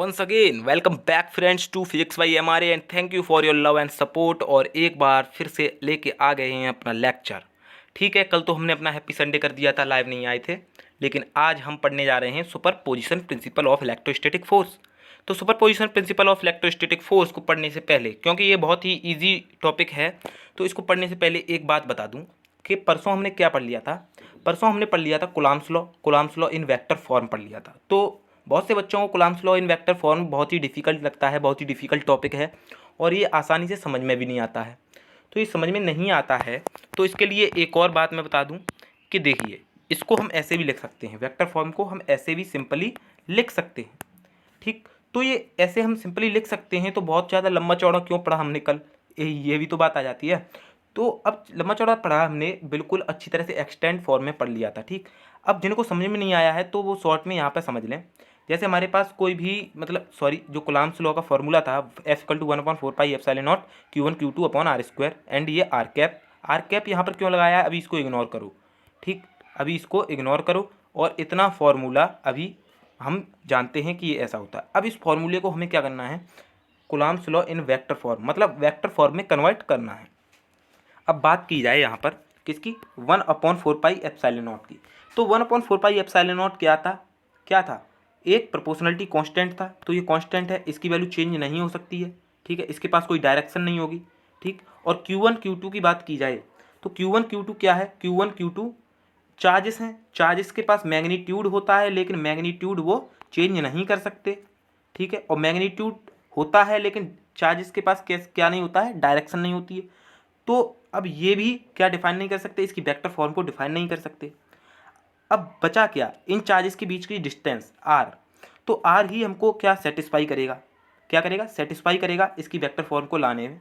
Once again, welcome back friends to Physics by MRA and thank you for your love and support। और एक बार फिर से लेके आ गए हैं अपना लेक्चर। ठीक है, कल तो हमने अपना हैप्पी संडे कर दिया था, लाइव नहीं आए थे, लेकिन आज हम पढ़ने जा रहे हैं superposition principle of electrostatic force. तो superposition principle of electrostatic force को पढ़ने से पहले, क्योंकि ये बहुत ही ईजी टॉपिक है, तो इसको पढ़ने से पहले एक बात बता दूँ कि परसों हमने क्या पढ़ लिया था। परसों हमने पढ़ लिया था Coulomb's law in vector form पढ़ लिया था। तो बहुत से बच्चों को Coulomb's law in vector form बहुत ही डिफ़िकल्ट लगता है, बहुत ही डिफ़िकल्ट टॉपिक है और ये आसानी से समझ में भी नहीं आता है। तो ये समझ में नहीं आता है तो इसके लिए एक और बात मैं बता दूं कि देखिए, इसको हम ऐसे भी लिख सकते हैं, वेक्टर फॉर्म को हम ऐसे भी सिंपली लिख सकते हैं। ठीक, तो ये ऐसे हम सिंपली लिख सकते हैं, तो बहुत ज़्यादा लंबा चौड़ा क्यों पढ़ा हमने कल, ये भी तो बात आ जाती है। तो अब लंबा चौड़ा पढ़ा हमने, बिल्कुल अच्छी तरह से एक्सटेंड फॉर्म में पढ़ लिया था। ठीक, अब जिनको समझ में नहीं आया है तो वो शॉर्ट में यहाँ पर समझ लें। जैसे हमारे पास कोई भी जो कूलम्ब्स लॉ का फॉर्मूला था, F=1/4πε0 Q1 Q2 upon R square, and ये आर कैप यहाँ पर क्यों लगाया है, अभी इसको इग्नोर करो। ठीक, अभी इसको इग्नोर करो और इतना फॉर्मूला अभी हम जानते हैं कि ये ऐसा होता है। अब इस फॉर्मूले को हमें क्या करना है, Coulomb's law in vector form, मतलब वेक्टर फॉर्म में कन्वर्ट करना है। अब बात की जाए यहाँ पर किसकी, 1/4πε0 की। तो 1/4πε0 क्या था, एक प्रोपोर्शनलिटी कांस्टेंट था। तो ये कांस्टेंट है, इसकी वैल्यू चेंज नहीं हो सकती है। ठीक है, इसके पास कोई डायरेक्शन नहीं होगी। ठीक, और Q1 Q2 की बात की जाए तो Q1 Q2 क्या है, Q1 Q2 चार्जेस हैं। चार्जेस के पास मैग्नीट्यूड होता है, लेकिन मैग्नीट्यूड वो चेंज नहीं कर सकते। ठीक है, और मैग्नीट्यूड होता है लेकिन चार्जेस के पास क्या नहीं होता है, डायरेक्शन नहीं होती है। तो अब ये भी क्या डिफाइन नहीं कर सकते, इसकी वेक्टर फॉर्म को डिफाइन नहीं कर सकते। अब बचा क्या, इन चार्जेस के बीच की डिस्टेंस आर। तो आर ही हमको क्या सेटिस्फाई करेगा, क्या करेगा, सेटिस्फाई करेगा इसकी वेक्टर फॉर्म को लाने में।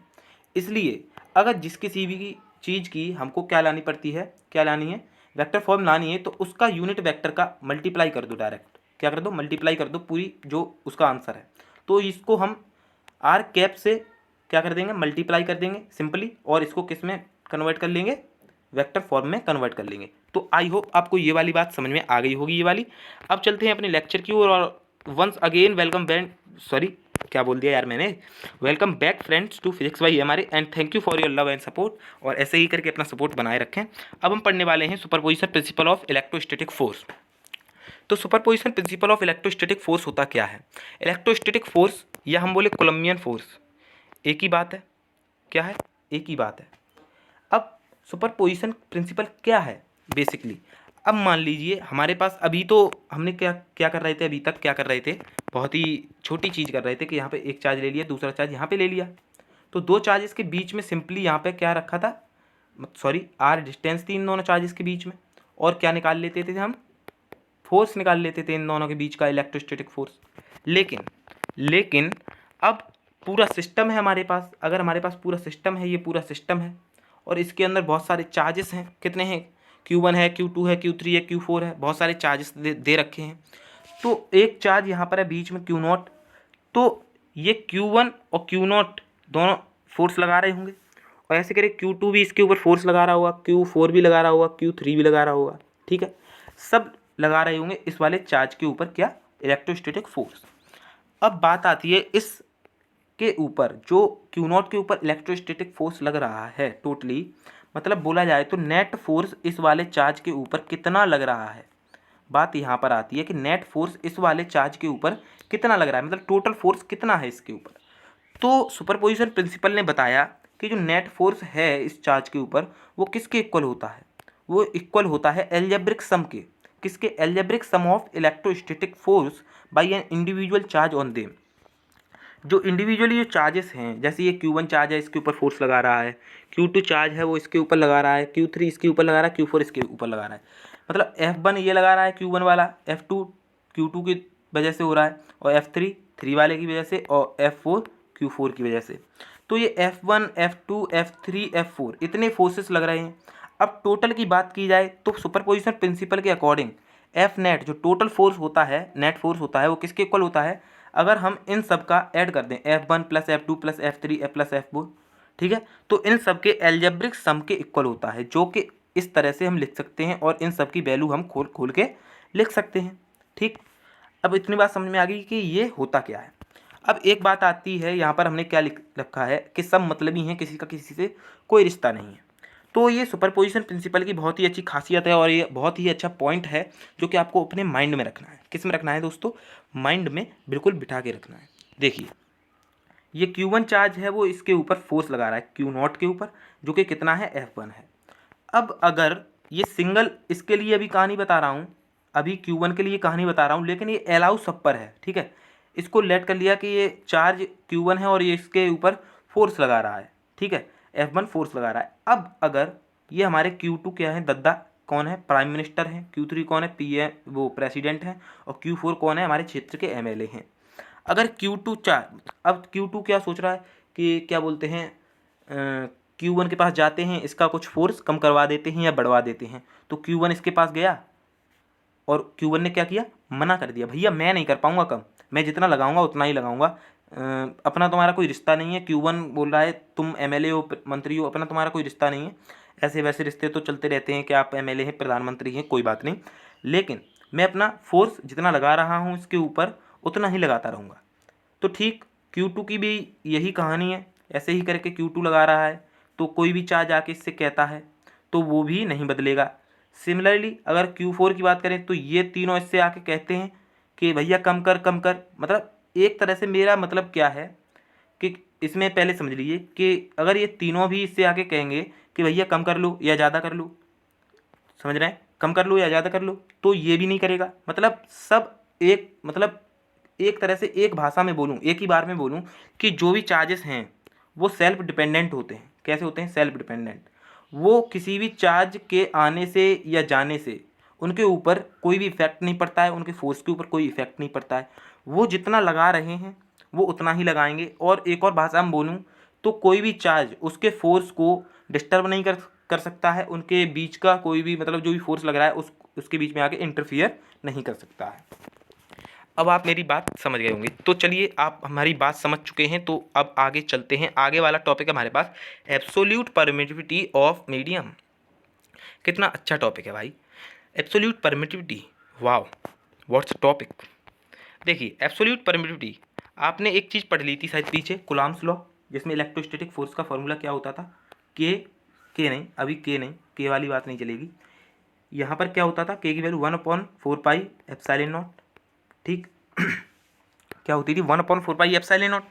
इसलिए अगर जिस किसी भी चीज़ की हमको क्या लानी पड़ती है, क्या लानी है, वेक्टर फॉर्म लानी है, तो उसका यूनिट वेक्टर का मल्टीप्लाई कर दो, डायरेक्ट क्या कर दो, मल्टीप्लाई कर दो पूरी जो उसका आंसर है। तो इसको हम आर कैप से क्या कर देंगे, मल्टीप्लाई कर देंगे सिंपली, और इसको किस में कन्वर्ट कर लेंगे, वेक्टर फॉर्म में कन्वर्ट कर लेंगे। तो आई होप आपको ये वाली बात समझ में आ गई होगी, ये वाली। अब चलते हैं अपने लेक्चर की ओर। और वंस अगेन वेलकम क्या बोल दिया यार मैंने, welcome back friends to physics by MRA and thank you for your love and support. और ऐसे ही करके अपना सपोर्ट बनाए रखें। अब हम पढ़ने वाले हैं superposition principle of electrostatic force. तो superposition principle of electrostatic force होता क्या है, इलेक्ट्रोस्टैटिक फोर्स या हम बोले कोलम्बियन फोर्स, एक ही बात है। क्या है, एक ही बात है। अब सुपरपोजिशन प्रिंसिपल क्या है बेसिकली, अब मान लीजिए हमारे पास अभी तो हमने क्या क्या कर रहे थे, अभी तक क्या कर रहे थे, बहुत ही छोटी चीज़ कर रहे थे कि यहाँ पे एक चार्ज ले लिया, दूसरा चार्ज यहाँ पे ले लिया। तो दो चार्जेस के बीच में सिंपली यहाँ पे क्या रखा था, आर डिस्टेंस थी इन दोनों चार्जेस के बीच में, और क्या निकाल लेते थे हम, फोर्स निकाल लेते थे इन दोनों के बीच का, इलेक्ट्रोस्टैटिक फोर्स। लेकिन अब पूरा सिस्टम है हमारे पास, अगर हमारे पास पूरा सिस्टम है, ये पूरा सिस्टम है और इसके अंदर बहुत सारे चार्जेस हैं, कितने हैं, Q1 है, Q2 है, Q3 है, Q4 है, बहुत सारे चार्जेस दे रखे हैं। तो एक चार्ज यहाँ पर है बीच में Q0, तो ये Q1 और Q0 दोनों फोर्स लगा रहे होंगे, और ऐसे करें Q2 भी इसके ऊपर फोर्स लगा रहा होगा, Q4 भी लगा रहा होगा, Q3 भी लगा रहा होगा। ठीक है, सब लगा रहे होंगे इस वाले चार्ज के ऊपर क्या, इलेक्ट्रोस्टैटिक फोर्स। अब बात आती है इस के ऊपर, जो Q0 के ऊपर इलेक्ट्रोस्टैटिक फोर्स लग रहा है टोटली, मतलब बोला जाए तो नेट फोर्स इस वाले चार्ज के ऊपर कितना लग रहा है। बात यहाँ पर आती है कि नेट फोर्स इस वाले चार्ज के ऊपर कितना लग रहा है, मतलब टोटल फोर्स कितना है इसके ऊपर। तो सुपरपोजिशन प्रिंसिपल ने बताया कि जो नेट फोर्स है इस चार्ज के ऊपर वो किसके इक्वल होता है, वो इक्वल होता है एल्जेब्रिक सम के, किसके, algebraic sum of electrostatic force by an individual charge on them. जो इंडिविजुअली जो चार्जेस हैं, जैसे ये Q1 चार्ज है, इसके ऊपर फोर्स लगा रहा है, Q2 चार्ज है वो इसके ऊपर लगा रहा है, Q3 इसके ऊपर लगा रहा है, Q4 इसके ऊपर लगा रहा है, मतलब F1 ये लगा रहा है Q1 वाला, F2 Q2 की वजह से हो रहा है, और F3 3 वाले की वजह से, और F4 Q4 की वजह से। तो ये F1 F2 F3 F4 इतने फोर्सेस लग रहे हैं। अब टोटल की बात की जाए तो सुपरपोजिशन प्रिंसिपल के अकॉर्डिंग एफ नेट जो टोटल फोर्स होता है, नेट फोर्स होता है, वो किसके इक्वल होता है, अगर हम इन सब का ऐड कर दें, F1 plus F2 plus F3 plus F4, ठीक है, तो इन सब के एल्जेब्रिक सम के इक्वल होता है, जो कि इस तरह से हम लिख सकते हैं, और इन सब की वैल्यू हम खोल के लिख सकते हैं। ठीक, अब इतनी बात समझ में आ गई कि ये होता क्या है। अब एक बात आती है, यहाँ पर हमने क्या लिख रखा है कि सब मतलबी हैं, किसी का किसी से कोई रिश्ता नहीं है। तो ये सुपरपोजिशन प्रिंसिपल की बहुत ही अच्छी खासियत है और ये बहुत ही अच्छा पॉइंट है जो कि आपको अपने माइंड में रखना है। किस में रखना है दोस्तों? माइंड में बिल्कुल बिठा के रखना है। देखिए, ये Q1 चार्ज है, वो इसके ऊपर फोर्स लगा रहा है Q0 के ऊपर, जो कि कितना है, F1 है। अब अगर ये सिंगल, इसके लिए अभी कहानी बता रहा हूँ, अभी Q1 के लिए कहानी बता रहा हूँ, लेकिन ये अलाउ सब पर है, ठीक है। इसको लेट कर लिया कि ये चार्ज Q1 है और ये इसके ऊपर फोर्स लगा रहा है, ठीक है, F1 फोर्स लगा रहा है। अब अगर ये हमारे Q2 क्या है, दद्दा कौन है, प्राइम मिनिस्टर हैं, Q3 कौन है, PM वो प्रेसिडेंट हैं, और Q4 कौन है, हमारे क्षेत्र के MLA हैं। अगर Q2 चार्ज, अब Q2 क्या सोच रहा है कि क्या बोलते हैं, Q1 के पास जाते हैं, इसका कुछ फोर्स कम करवा देते हैं या बढ़वा देते हैं। तो Q1 इसके पास गया और Q1 ने क्या किया, मना कर दिया, भैया मैं नहीं कर पाऊंगा कम, मैं जितना लगाऊंगा उतना ही लगाऊंगा, अपना तुम्हारा कोई रिश्ता नहीं है। Q1 बोल रहा है तुम MLA हो, मंत्री हो, अपना तुम्हारा कोई रिश्ता नहीं है। ऐसे वैसे रिश्ते तो चलते रहते हैं कि आप MLA हैं, प्रधानमंत्री हैं, कोई बात नहीं, लेकिन मैं अपना फोर्स जितना लगा रहा हूँ इसके ऊपर उतना ही लगाता रहूँगा। तो ठीक Q2 की भी यही कहानी है, ऐसे ही करके Q2 लगा रहा है, तो कोई भी चार्ज आके इससे कहता है तो वो भी नहीं बदलेगा। सिमिलरली अगर Q4 की बात करें तो ये तीनों इससे आके कहते हैं कि भैया कम कर कम कर। मतलब एक तरह से मेरा मतलब क्या है कि इसमें पहले समझ लीजिए कि अगर ये तीनों भी इससे आके कहेंगे कि भैया कम कर लो या ज़्यादा कर लो, समझ रहे हैं, कम कर लो या ज़्यादा कर लो, तो ये भी नहीं करेगा। मतलब सब एक, मतलब एक तरह से एक भाषा में बोलूँ, एक ही बार में बोलूँ कि जो भी चार्जेस हैं वो सेल्फ डिपेंडेंट होते हैं। कैसे होते हैं? Self dependent. वो किसी भी चार्ज के आने से या जाने से उनके ऊपर कोई भी इफेक्ट नहीं पड़ता है, उनके फोर्स के ऊपर कोई इफेक्ट नहीं पड़ता है। वो जितना लगा रहे हैं वो उतना ही लगाएंगे। और एक और भाषा में बोलूँ तो कोई भी चार्ज उसके फोर्स को डिस्टर्ब नहीं कर सकता है, उनके बीच का कोई भी, मतलब जो भी फोर्स लग रहा है उसके बीच में आके इंटरफियर नहीं कर सकता है। अब आप मेरी बात समझ गए होंगे। तो चलिए, आप हमारी बात समझ चुके हैं, तो अब आगे चलते हैं। आगे वाला टॉपिक है हमारे पास एब्सोल्यूट परमिटिविटी ऑफ मीडियम। कितना अच्छा टॉपिक है भाई, absolute permittivity. Wow, what's topic. देखिए, एब्सोल्यूट परमिटिविटी, आपने एक चीज़ पढ़ ली थी शायद पीछे, कुलाम्स लॉ, जिसमें इलेक्ट्रोस्टैटिक फोर्स का फॉर्मूला क्या होता था, के नहीं, अभी के नहीं, के वाली बात नहीं चलेगी। यहाँ पर क्या होता था, के की वैल्यू 1/4πε0, ठीक क्या होती थी, 1/4πε0।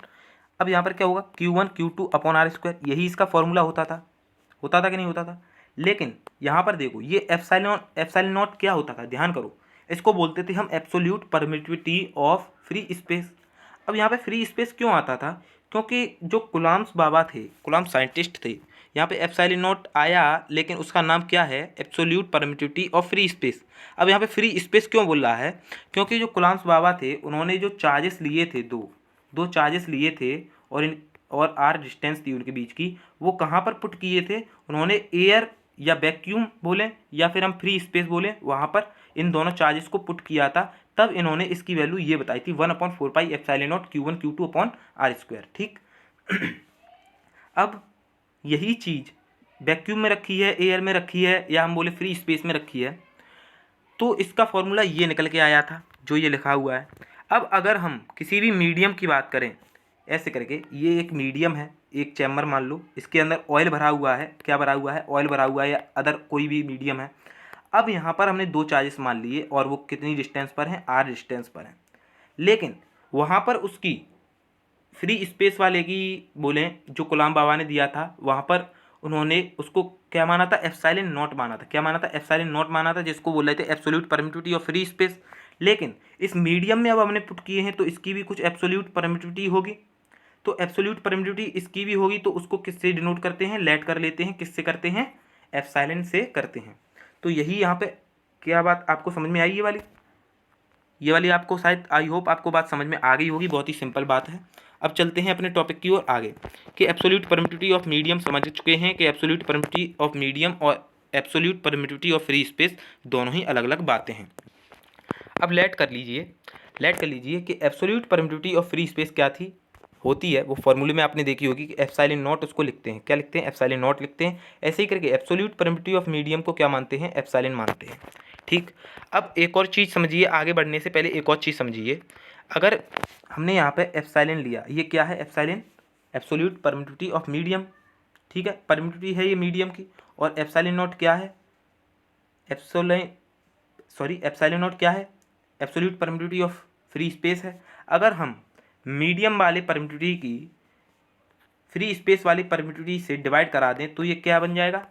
अब यहाँ पर क्या होगा, Q1 Q2/r², यही इसका फॉर्मूला होता था कि नहीं होता था। लेकिन यहाँ पर देखो, ये एप्सिलॉन नॉट क्या होता था, ध्यान करो, इसको बोलते थे हम absolute permittivity of free space. अब यहाँ पे फ्री स्पेस क्यों आता था, क्योंकि जो कुलाम्स बाबा थे, कुलाम्स साइंटिस्ट थे, यहाँ पे एप्सिलॉन नॉट आया, लेकिन उसका नाम क्या है, absolute permittivity of free space. अब यहाँ पे फ्री स्पेस क्यों बोल रहा है, क्योंकि जो कुलाम्स बाबा थे उन्होंने जो चार्जेस लिए थे, दो चार्जेस लिए थे, और आर डिस्टेंस थी उनके बीच की, वो कहाँ पर पुट किए थे, उन्होंने एयर या वैक्यूम बोले या फिर हम फ्री स्पेस बोले, वहाँ पर इन दोनों चार्जेस को पुट किया था। तब इन्होंने इसकी वैल्यू ये बताई थी 1/4πε0 Q1 Q2/r², ठीक। अब यही चीज़ वैक्यूम में रखी है, एयर में रखी है, या हम बोले फ्री स्पेस में रखी है, तो इसका फॉर्मूला ये निकल के आया था जो ये लिखा हुआ है। अब अगर हम किसी भी मीडियम की बात करें, ऐसे करके, ये एक मीडियम है, एक चैम्बर मान लो, इसके अंदर ऑयल भरा हुआ है, क्या भरा हुआ है, ऑयल भरा हुआ है, या अदर कोई भी मीडियम है। अब यहाँ पर हमने दो चार्जेस मान लिए और वो कितनी डिस्टेंस पर हैं, r डिस्टेंस पर हैं। लेकिन वहाँ पर उसकी फ्री स्पेस वाले की बोले, जो गुलाम बाबा ने दिया था, वहाँ पर उन्होंने उसको क्या माना था, एप्सिलॉन नॉट माना था। क्या माना था, एप्सिलॉन नॉट माना था, जिसको बोल रहे थे absolute permittivity of free space. लेकिन इस मीडियम में अब हमने पुट किए हैं, तो इसकी भी कुछ एब्सोल्यूट परमिटिविटी होगी। तो एब्सोल्यूट परमिटिविटी इसकी भी होगी, तो उसको किससे डिनोट करते हैं, लेट कर लेते हैं, किससे करते हैं, एप्सिलॉन से करते हैं। तो यही यहाँ पे क्या बात आपको समझ में आई, ये वाली आपको शायद, आई होप आपको बात समझ में आ गई होगी, बहुत ही सिंपल बात है। अब चलते हैं अपने टॉपिक की ओर आगे, कि एब्सोल्यूट परमिटिविटी ऑफ मीडियम समझ चुके हैं कि एब्सोल्यूट परमिटिविटी ऑफ मीडियम और absolute permittivity of free space दोनों ही अलग अलग बातें हैं। अब लेट कर लीजिए कि absolute permittivity of free space क्या थी, होती है, वो फॉर्मूले में आपने देखी होगी कि एप्सिलॉन नॉट उसको लिखते हैं, क्या लिखते हैं, एप्सिलॉन नॉट लिखते हैं। ऐसे ही करके एब्सोल्यूट परमिटिविटी ऑफ मीडियम को क्या मानते हैं, एप्सिलॉन मानते हैं, ठीक। अब एक और चीज़ समझिए, आगे बढ़ने से पहले एक और चीज़ समझिए। अगर हमने यहाँ पे एप्सिलॉन लिया, ये क्या है epsilon? Absolute permittivity of medium. ठीक है, परमिटिविटी है ये मीडियम की। और एप्सिलॉन नॉट क्या है? एप्सिलॉन नॉट क्या है? Absolute permittivity of free space है। अगर हम मीडियम वाले परमिटिविटी की फ्री स्पेस वाली परमिटिविटी से डिवाइड करा दें तो ये क्या बन जाएगा?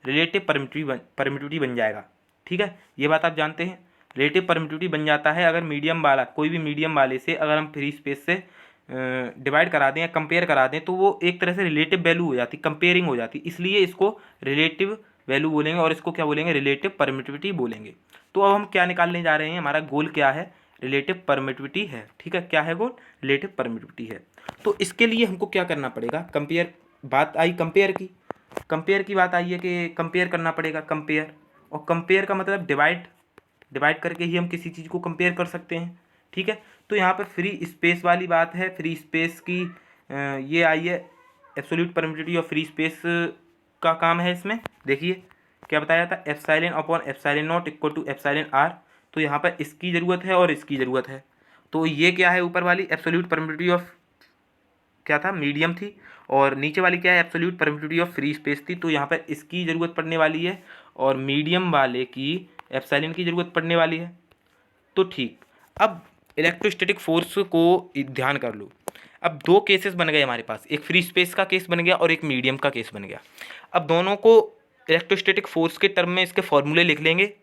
रिलेटिव परमिटिविटी बन जाएगा। ठीक है, ये बात आप जानते हैं। रिलेटिव परमिटिविटी बन जाता है अगर मीडियम वाला, कोई भी मीडियम वाले से अगर हम फ्री स्पेस से डिवाइड करा दें या कंपेयर करा दें तो वो एक तरह से रिलेटिव वैल्यू हो जाती, कंपेयरिंग हो जाती, इसलिए इसको रिलेटिव वैल्यू बोलेंगे और इसको क्या बोलेंगे? रिलेटिव परमिटिविटी बोलेंगे। तो अब हम क्या निकालने जा रहे हैं? हमारा गोल क्या है? रिलेटिव परमिटिविटी है। ठीक है, क्या है गोल? रिलेटिव परमिटिविटी है। तो इसके लिए हमको क्या करना पड़ेगा? कंपेयर, बात आई कंपेयर की, कंपेयर की बात आई है कि कंपेयर करना पड़ेगा, कंपेयर। और कंपेयर का मतलब डिवाइड करके ही हम किसी चीज़ को कंपेयर कर सकते हैं। ठीक है, तो यहाँ पर फ्री स्पेस वाली बात है, फ्री स्पेस की ये आई है, एब्सोल्यूट परमिटिविटी और फ्री स्पेस का काम है। इसमें देखिए क्या बताया था, epsilon upon epsilon naught equal to epsilon R. तो यहाँ पर इसकी ज़रूरत है और इसकी ज़रूरत है। तो ये क्या है? ऊपर वाली एब्सोल्यूट परमिटिविटी ऑफ क्या था? मीडियम थी। और नीचे वाली क्या है? Absolute permittivity of free space थी। तो यहाँ पर इसकी ज़रूरत पड़ने वाली है और मीडियम वाले की एप्सिलॉन की ज़रूरत पड़ने वाली है। तो ठीक, अब इलेक्ट्रोस्टैटिक फोर्स को ध्यान कर लो। अब दो केसेस बन गए हमारे पास, एक फ्री स्पेस का केस बन गया और एक मीडियम का केस बन गया। अब दोनों को इलेक्ट्रोस्टैटिक फोर्स के टर्म में इसके फॉर्मूले लिख लेंगे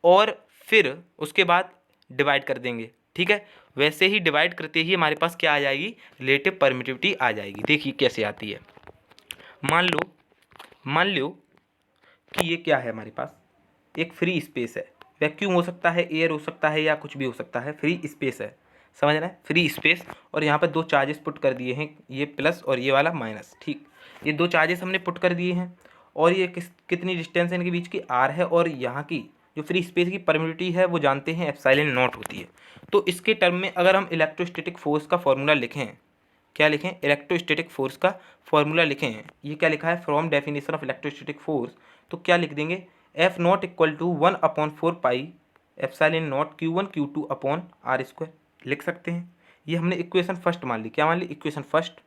और फिर उसके बाद डिवाइड कर देंगे। ठीक है, वैसे ही डिवाइड करते ही हमारे पास क्या आ जाएगी? रिलेटिव परमिटिविटी आ जाएगी। देखिए कैसे आती है। मान लो कि ये क्या है हमारे पास? एक फ्री स्पेस है, वैक्यूम हो सकता है, एयर हो सकता है या कुछ भी हो सकता है, फ्री स्पेस है, समझ रहे हैं? Free space. और यहाँ पर दो चार्जेस पुट कर दिए हैं, ये प्लस और ये वाला माइनस। ठीक, ये दो चार्जेस हमने पुट कर दिए हैं और ये कितनी डिस्टेंस है इनके बीच की? आर है। और यहाँ की जो फ्री स्पेस की परमिटिविटी है वो जानते हैं एप्सिलॉन नॉट होती है। तो इसके टर्म में अगर हम इलेक्ट्रोस्टैटिक फोर्स का फॉर्मूला लिखें, क्या लिखें? इलेक्ट्रोस्टैटिक फोर्स का फॉर्मूला लिखें। ये क्या लिखा है? From definition of electrostatic force. तो क्या लिख देंगे? F naught equal to 1/4 pi epsilon naught Q1 Q2 upon R square लिख सकते हैं। ये हमने इक्वेशन फर्स्ट मान ली। क्या मान ली? Equation first.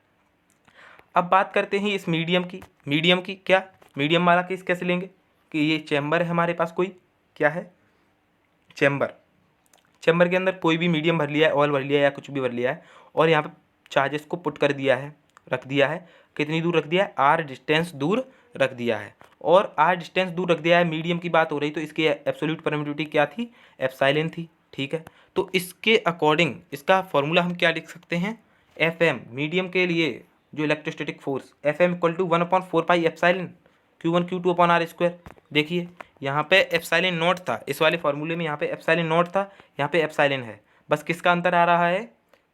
अब बात करते हैं इस मीडियम की क्या? मीडियम वाला केस कैसे लेंगे? कि ये चैम्बर है हमारे पास, कोई क्या है? चैम्बर के अंदर कोई भी मीडियम भर लिया है, ऑयल भर लिया है या कुछ भी भर लिया है और यहाँ पे चार्जेस को पुट कर दिया है, रख दिया है। कितनी दूर रख दिया है? आर डिस्टेंस दूर रख दिया है। और आर डिस्टेंस दूर रख दिया है, मीडियम की बात हो रही, तो इसकी एब्सोल्यूट परमिटिविटी क्या थी? एप्सिलॉन थी। ठीक है, तो इसके अकॉर्डिंग इसका फॉर्मूला हम क्या लिख सकते हैं? एफ एम, मीडियम के लिए जो electrostatic force, F M equal to 1/4 pi epsilon Q1 Q2 upon R square. देखिए यहाँ पे एप्सिलॉन नॉट था, इस वाले फॉर्मूले में यहाँ पे एप्सिलॉन नॉट था, यहाँ पे एप्सिलॉन है। बस किसका अंतर आ रहा है?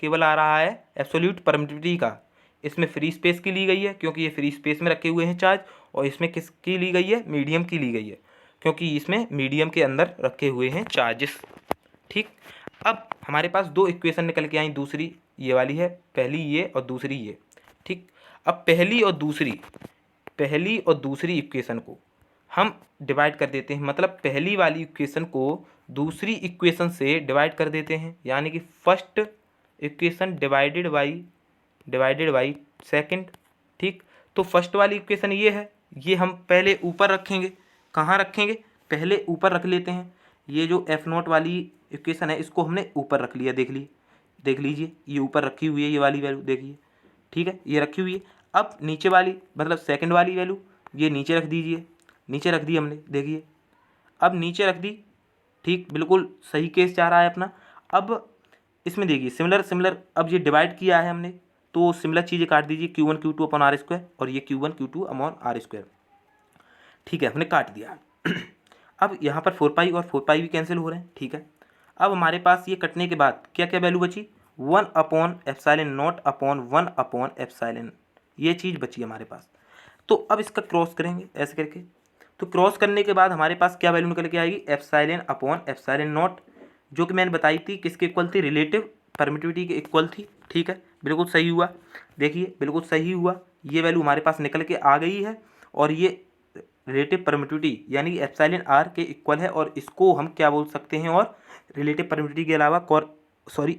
केवल आ रहा है एब्सोल्यूट परमिटिविटी का। इसमें फ्री स्पेस की ली गई है क्योंकि ये फ्री स्पेस में रखे हुए हैं चार्ज, और इसमें किसकी ली गई है? मीडियम की ली गई है क्योंकि इसमें मीडियम के अंदर रखे हुए हैं चार्जेस। ठीक, अब हमारे पास दो इक्वेशन निकल के आई, दूसरी ये वाली है, पहली ये और दूसरी ये। ठीक, अब पहली और दूसरी इक्वेशन को हम डिवाइड कर देते हैं, मतलब पहली वाली इक्वेशन को दूसरी इक्वेशन से डिवाइड कर देते हैं, यानी कि first equation divided by second. ठीक, तो फर्स्ट वाली इक्वेशन ये है, ये हम पहले ऊपर रखेंगे। कहाँ रखेंगे? पहले ऊपर रख लेते हैं। ये जो एफ नॉट वाली इक्वेशन है इसको हमने ऊपर रख लिया, देख लीजिए ये ऊपर रखी हुई है, ये वाली वैल्यू देखिए। ठीक है, ये रखी हुई है। अब नीचे वाली मतलब सेकंड वाली वैल्यू ये नीचे रख दीजिए, नीचे रख दी हमने, देखिए अब नीचे रख दी। ठीक, बिल्कुल सही केस जा रहा है अपना। अब इसमें देखिए सिमिलर अब ये डिवाइड किया है हमने, तो सिमिलर चीज़ें काट दीजिए, Q1 Q2 upon R square और ये Q1 Q2 upon R square. ठीक है, हमने काट दिया। अब यहाँ पर 4 पाई और 4 पाई भी कैंसिल हो रहे हैं। ठीक है, अब हमारे पास ये कटने के बाद क्या क्या वैल्यू बची? 1/एप्सिलॉन नॉट अपॉन 1/एप्सिलॉन, ये चीज़ बची हमारे पास। तो अब इसका क्रॉस करेंगे ऐसे करके, तो क्रॉस करने के बाद हमारे पास क्या वैल्यू निकल के आएगी? एप्सिलॉन अपॉन एप्सिलॉन नॉट, जो कि मैंने बताई थी किसके इक्वल थी? रिलेटिव परमिटिविटी के इक्वल थी। ठीक है, बिल्कुल सही हुआ, देखिए बिल्कुल सही हुआ, ये वैल्यू हमारे पास निकल के आ गई है और ये रिलेटिव परमिटिविटी यानी एप्सिलॉन आर के इक्वल है, और इसको हम क्या बोल सकते हैं, और रिलेटिव परमिटिविटी के अलावा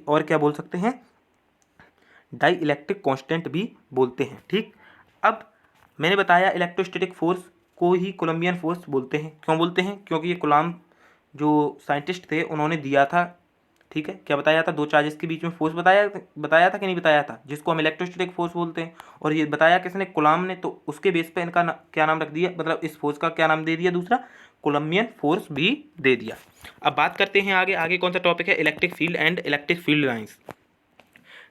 और क्या बोल सकते हैं, डाई इलेक्ट्रिक कॉन्स्टेंट भी बोलते हैं। ठीक, अब मैंने बताया इलेक्ट्रोस्टैटिक फोर्स को ही कोलम्बियन फोर्स बोलते हैं। क्यों बोलते हैं? क्योंकि ये कूलॉम जो साइंटिस्ट थे उन्होंने दिया था। ठीक है, क्या बताया था? दो चार्जेस के बीच में फोर्स बताया था कि नहीं बताया था, जिसको हम इलेक्ट्रोस्टैटिक फोर्स बोलते हैं। और ये बताया किसने? कूलॉम ने। तो उसके बेस पे इनका क्या नाम रख दिया, मतलब इस फोर्स का क्या नाम दे दिया? दूसरा कोलम्बियन फोर्स भी दे दिया। अब बात करते हैं आगे कौन सा टॉपिक है? Electric field and electric field lines.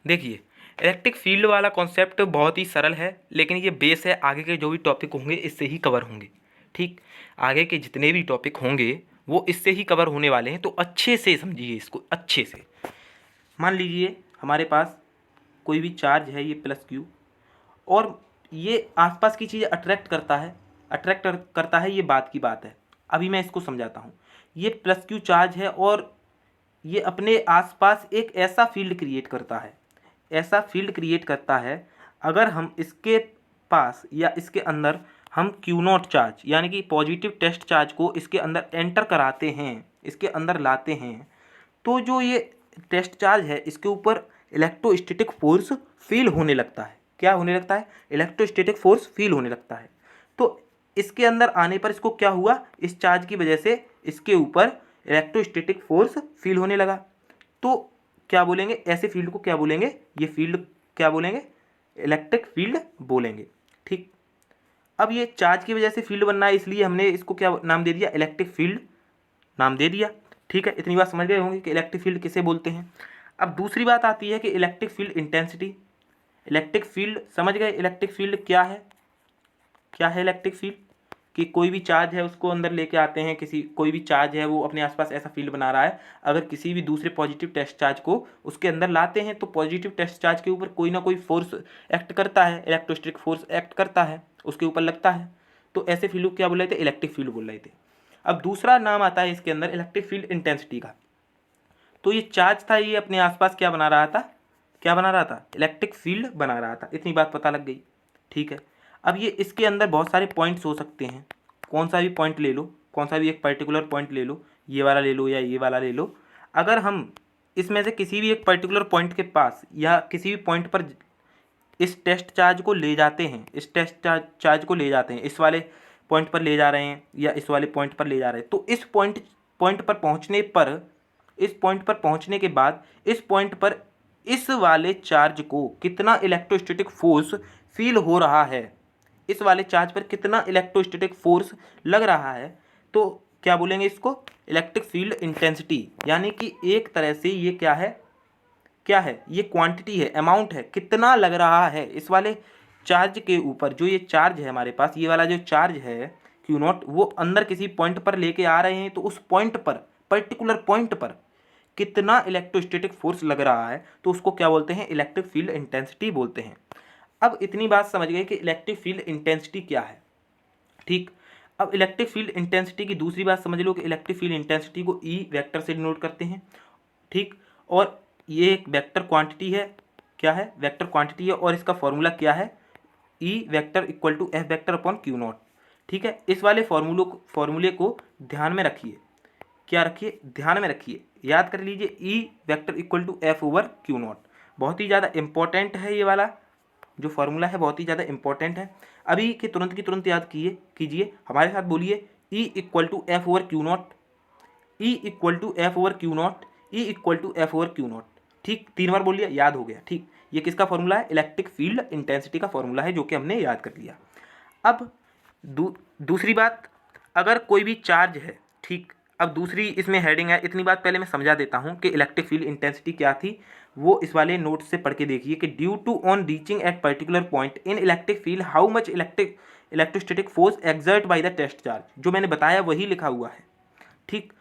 देखिए, इलेक्ट्रिक फील्ड वाला कॉन्सेप्ट बहुत ही सरल है, लेकिन ये बेस है, आगे के जो भी टॉपिक होंगे इससे ही कवर होंगे। ठीक, आगे के जितने भी टॉपिक होंगे वो इससे ही कवर होने वाले हैं, तो अच्छे से समझिए इसको, अच्छे से। मान लीजिए हमारे पास कोई भी चार्ज है, ये प्लस क्यू, और ये आसपास की चीज़ अट्रैक्ट करता है, ये बात की बात है। अभी मैं इसको समझाता हूँ। ये प्लस क्यू चार्ज है और ये अपने आसपास एक ऐसा फील्ड क्रिएट करता है, अगर हम इसके पास या इसके अंदर हम क्यू नॉट चार्ज यानी कि पॉजिटिव टेस्ट चार्ज को इसके अंदर एंटर कराते हैं, इसके अंदर लाते हैं, तो जो ये टेस्ट चार्ज है इसके ऊपर इलेक्ट्रोस्टैटिक फोर्स फील होने लगता है। क्या होने लगता है? इलेक्ट्रोस्टैटिक फोर्स फील होने लगता है। तो इसके अंदर आने पर इसको क्या हुआ? इस चार्ज की वजह से इसके ऊपर इलेक्ट्रोस्टैटिक फोर्स फील होने लगा। तो क्या बोलेंगे? ऐसे फील्ड को क्या बोलेंगे? ये फील्ड क्या बोलेंगे? इलेक्ट्रिक फील्ड बोलेंगे। ठीक, अब ये चार्ज की वजह से फील्ड बनना है, इसलिए हमने इसको क्या नाम दे दिया? इलेक्ट्रिक फील्ड नाम दे दिया। ठीक है, इतनी बात समझ गए होंगे कि इलेक्ट्रिक फील्ड किसे बोलते हैं। अब दूसरी बात आती है कि electric field intensity. Electric field समझ गए? इलेक्ट्रिक फील्ड क्या है? क्या है इलेक्ट्रिक फील्ड? कि कोई भी चार्ज है उसको अंदर लेके आते हैं, कोई भी चार्ज है वो अपने आसपास ऐसा फील्ड बना रहा है, अगर किसी भी दूसरे पॉजिटिव टेस्ट चार्ज को उसके अंदर लाते हैं तो पॉजिटिव टेस्ट चार्ज के ऊपर कोई ना कोई फोर्स एक्ट करता है, इलेक्ट्रोस्टैटिक फोर्स एक्ट करता है, उसके ऊपर लगता है। तो ऐसे फील्ड को क्या बोल रहे थे? इलेक्ट्रिक फील्ड बोल रहे थे। अब दूसरा नाम आता है इसके अंदर इलेक्ट्रिक फील्ड इंटेंसिटी का। तो ये चार्ज था, ये अपने आसपास क्या बना रहा था? क्या बना रहा था? इलेक्ट्रिक फील्ड बना रहा था। इतनी बात पता लग गई। ठीक है, अब ये इसके अंदर बहुत सारे पॉइंट्स हो सकते हैं, कौन सा भी पॉइंट ले लो, कौन सा भी एक पर्टिकुलर पॉइंट ले लो, ये वाला ले लो या ये वाला ले लो। अगर हम इसमें से किसी भी एक पर्टिकुलर पॉइंट के पास या किसी भी पॉइंट पर इस टेस्ट चार्ज को ले जाते हैं, इस टेस्ट चार्ज को ले जाते हैं, इस वाले पॉइंट पर ले जा रहे हैं या इस वाले पॉइंट पर ले जा रहे हैं, तो इस पॉइंट पर पहुंचने के बाद इस पॉइंट पर इस वाले चार्ज को कितना इलेक्ट्रोस्टैटिक फोर्स फील हो रहा है, इस वाले चार्ज पर कितना इलेक्ट्रोस्टैटिक फोर्स लग रहा है, तो क्या बोलेंगे इसको? Electric field intensity. यानी कि एक तरह से ये क्या है? ये क्वांटिटी है, अमाउंट है, कितना लग रहा है इस वाले चार्ज के ऊपर। जो ये चार्ज है हमारे पास, ये वाला जो चार्ज है क्यू नॉट, वो अंदर किसी पॉइंट पर लेके आ रहे हैं, तो उस पॉइंट पर, पर्टिकुलर पॉइंट पर कितना इलेक्ट्रोस्टैटिक फोर्स लग रहा है, तो उसको क्या बोलते हैं? इलेक्ट्रिक फील्ड इंटेंसिटी बोलते हैं। अब इतनी बात समझ गए कि इलेक्ट्रिक फील्ड इंटेंसिटी क्या है। ठीक, अब इलेक्ट्रिक फील्ड इंटेंसिटी की दूसरी बात समझ लो कि इलेक्ट्रिक फील्ड इंटेंसिटी को ई वेक्टर से डिनोट करते हैं। ठीक, और ये एक वेक्टर क्वांटिटी है। क्या है? वेक्टर क्वांटिटी है, और इसका फॉर्मूला क्या है? E vector equal to F vector upon Q naught. ठीक है, इस वाले फॉर्मूले को ध्यान में रखिए। क्या रखिए? ध्यान में रखिए, याद कर लीजिए। E vector equal to F over Q naught बहुत ही ज़्यादा इंपॉर्टेंट है, ये वाला जो फॉर्मूला है बहुत ही ज़्यादा इंपॉर्टेंट है। अभी के तुरंत की तुरंत याद कीजिए, हमारे साथ बोलिए। E equal to F over Q naught, E equal to F over Q naught, E equal to F over Q naught. ठीक, 3 बार बोल लिया, याद हो गया। ठीक, ये किसका फॉर्मूला है? इलेक्ट्रिक फील्ड इंटेंसिटी का फॉर्मूला है, जो कि हमने याद कर लिया। अब दूसरी बात, अगर कोई भी चार्ज है, ठीक, अब दूसरी इसमें हेडिंग है। इतनी बात पहले मैं समझा देता हूँ कि इलेक्ट्रिक फील्ड इंटेंसिटी क्या थी, वो इस वाले नोट से पढ़ के देखिए कि due to on reaching at particular point in electric field how much electrostatic force exert by the test charge. जो मैंने बताया वही लिखा हुआ है। ठीक,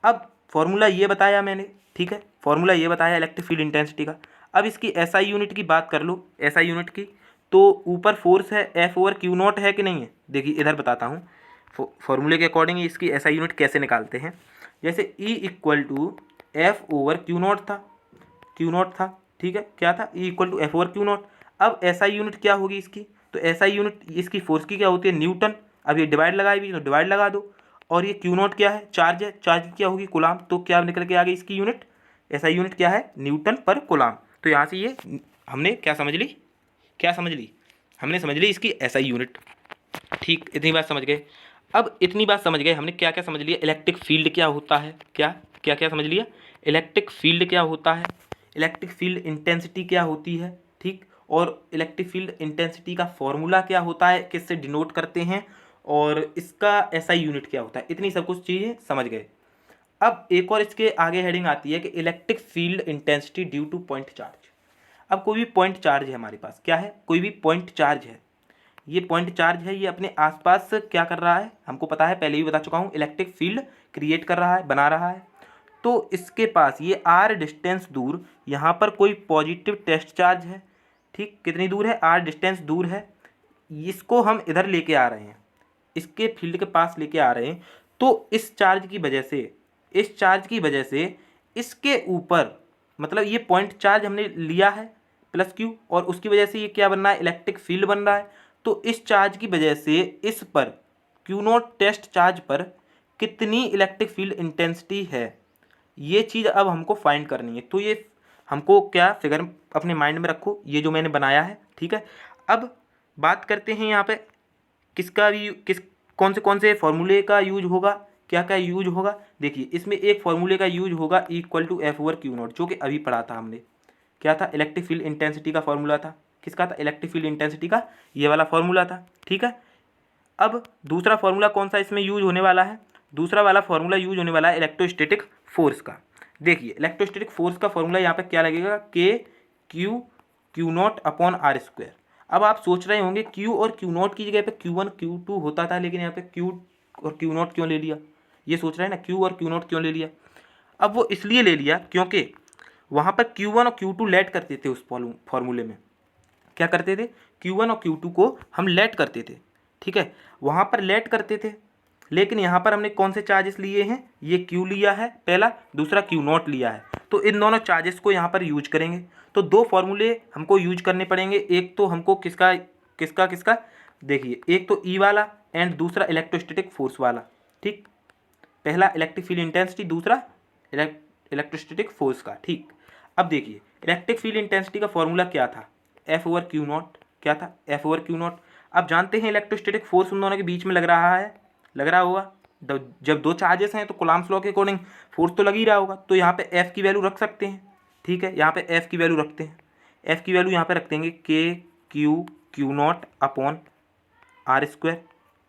अब फॉर्मूला ये बताया मैंने, ठीक है, फॉर्मूला ये बताया इलेक्ट्रिक फील्ड इंटेंसिटी का। अब इसकी एसआई यूनिट की बात कर लो, एसआई यूनिट की, तो ऊपर फोर्स है एफ ओवर क्यू नॉट है कि नहीं है? देखिए इधर बताता हूँ, फॉर्मूले के अकॉर्डिंग इसकी एसआई यूनिट कैसे निकालते हैं। जैसे E equal to F over Q naught था, ठीक है, क्या था? E equal to F over Q naught. अब एसआई यूनिट क्या होगी इसकी? तो एसआई यूनिट इसकी फोर्स की क्या होती है? न्यूटन अब ये डिवाइड लगाई भी तो डिवाइड लगा दो, और ये क्यू नॉट क्या है, चार्ज है, चार्ज की क्या होगी, कूलाम, तो क्या निकल के आ गई इसकी यूनिट, ऐसा यूनिट क्या है, न्यूटन पर कूलाम। तो यहाँ से ये हमने क्या समझ ली, क्या समझ ली, हमने समझ ली इसकी ऐसा यूनिट। ठीक, इतनी बात समझ गए। अब इतनी बात समझ गए हमने, क्या क्या समझ लिया, इलेक्ट्रिक फील्ड क्या होता है, क्या क्या क्या समझ लिया, इलेक्ट्रिक फील्ड क्या होता है, इलेक्ट्रिक फील्ड इंटेंसिटी क्या होती है, ठीक, और इलेक्ट्रिक फील्ड इंटेंसिटी का फॉर्मूला क्या होता है, किससे डिनोट करते हैं, और इसका ऐसा यूनिट क्या होता है, इतनी सब कुछ चीज़ें समझ गए। अब एक और इसके आगे हेडिंग आती है कि electric field intensity due two point charge. अब कोई भी पॉइंट चार्ज है हमारे पास, क्या है, कोई भी पॉइंट चार्ज है, ये पॉइंट चार्ज है, ये अपने आसपास क्या कर रहा है, हमको पता है, पहले ही बता चुका हूँ, इलेक्ट्रिक फील्ड क्रिएट कर रहा है, बना रहा है। तो इसके पास ये आर डिस्टेंस दूर यहाँ पर कोई पॉजिटिव टेस्ट चार्ज है, ठीक, कितनी दूर है, आर डिस्टेंस दूर है, इसको हम इधर लेके आ रहे हैं, इसके फील्ड के पास लेके आ रहे हैं। तो इस चार्ज की वजह से, इस चार्ज की वजह से इसके ऊपर, मतलब ये पॉइंट चार्ज हमने लिया है प्लस क्यू, और उसकी वजह से ये क्या बन रहा है, इलेक्ट्रिक फील्ड बन रहा है। तो इस चार्ज की वजह से इस पर क्यू नॉट टेस्ट चार्ज पर कितनी इलेक्ट्रिक फील्ड इंटेंसिटी है, ये चीज़ अब हमको फाइंड करनी है। तो ये हमको क्या फिगर अपने माइंड में रखो, ये जो मैंने बनाया है, ठीक है। अब बात करते हैं यहाँ पे किसका भी, किस कौन से फॉर्मूले का यूज होगा, क्या क्या यूज होगा। देखिए इसमें एक फॉर्मूले का यूज होगा equal to F over Q naught, जो कि अभी पढ़ा था हमने, क्या था, इलेक्ट्रिक फील्ड इंटेंसिटी का फॉर्मूला था, किसका था, इलेक्ट्रिक फील्ड इंटेंसिटी का, ये वाला फॉर्मूला था, ठीक है। अब दूसरा फॉर्मूला कौन सा इसमें यूज होने वाला है, दूसरा वाला फॉर्मूला यूज होने वाला है इलेक्ट्रोस्टैटिक फोर्स का। देखिए इलेक्ट्रोस्टैटिक फोर्स का फॉर्मूला यहाँ पे क्या लगेगा, K Q Q naught upon R square. अब आप सोच रहे होंगे क्यू और क्यू नॉट की जगह पे Q1 Q2 होता था, लेकिन यहाँ पे क्यू और क्यू नॉट क्यों ले लिया, ये सोच रहे हैं ना, क्यू और क्यू नॉट क्यों ले लिया। अब वो इसलिए ले लिया क्योंकि वहाँ पर Q1 और Q2 लेट करते थे, उस फॉर्मूले में क्या करते थे, Q1 और Q2 को हम लेट करते थे, ठीक है, वहाँ पर लेट करते थे। लेकिन यहाँ पर हमने कौन से चार्जेस लिए हैं, ये Q लिया है पहला, दूसरा Q नॉट लिया है, तो इन दोनों चार्जेस को यहाँ पर यूज करेंगे। तो दो फॉर्मूले हमको यूज करने पड़ेंगे, एक तो हमको किसका किसका किसका, देखिए एक तो E वाला एंड दूसरा इलेक्ट्रोस्टैटिक फोर्स वाला, ठीक, पहला इलेक्ट्रिक फील्ड इंटेंसिटी, दूसरा इलेक्ट्रोस्टैटिक फोर्स का, ठीक। अब देखिए इलेक्ट्रिक फील्ड इंटेंसिटी का फॉर्मूला क्या था, एफ ओवर क्यू नॉट, क्या था, एफ ओवर क्यू नॉट। अब जानते हैं इलेक्ट्रोस्टैटिक फोर्स उन दोनों के बीच में लग रहा है, लग रहा होगा, जब दो चार्जेस हैं तो कूलम्ब्स लॉ के अकॉर्डिंग फोर्स तो लग ही रहा होगा। तो यहाँ पे एफ की वैल्यू रख सकते हैं, ठीक है, यहाँ पे एफ की वैल्यू रखते हैं, एफ की वैल्यू यहाँ पे रख देंगे K Q Q naught upon R square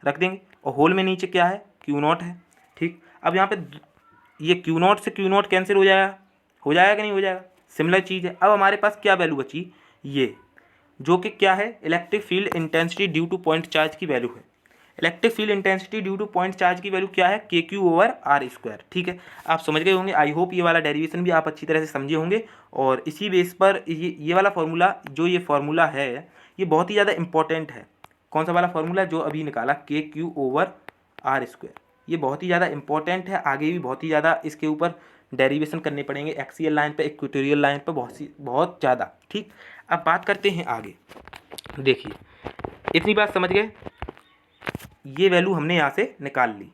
रख देंगे, और होल में नीचे क्या है, क्यू नॉट है, ठीक। अब यहाँ पे ये क्यू नॉट से क्यू नॉट कैंसिल हो जाएगा, हो जाएगा कि नहीं हो जाएगा, सिमिलर चीज़ है। अब हमारे पास क्या वैल्यू बची, ये जो कि क्या है, electric field intensity due two point charge की वैल्यू है। Electric field intensity due two point charge की वैल्यू क्या है, के क्यू ओवर आर स्क्वायर, ठीक है। आप समझ गए होंगे, आई होप ये वाला डेरिवेशन भी आप अच्छी तरह से समझे होंगे। और इसी बेस पर ये वाला फॉर्मूला, जो ये फॉर्मूला है, ये बहुत ही ज़्यादा इंपॉर्टेंट है। कौन सा वाला फॉर्मूला जो अभी निकाला, के क्यू ओवर आर स्क्वायर, ये बहुत ही ज़्यादा इंपॉर्टेंट है, आगे भी बहुत ही ज़्यादा इसके ऊपर डेरिवेशन करने पड़ेंगे, एक्सियल लाइन पे, इक्वेटोरियल लाइन पे, बहुत ज़्यादा, ठीक। अब बात करते हैं आगे, देखिए इतनी बात समझ गए, ये वैल्यू हमने यहाँ से निकाल ली,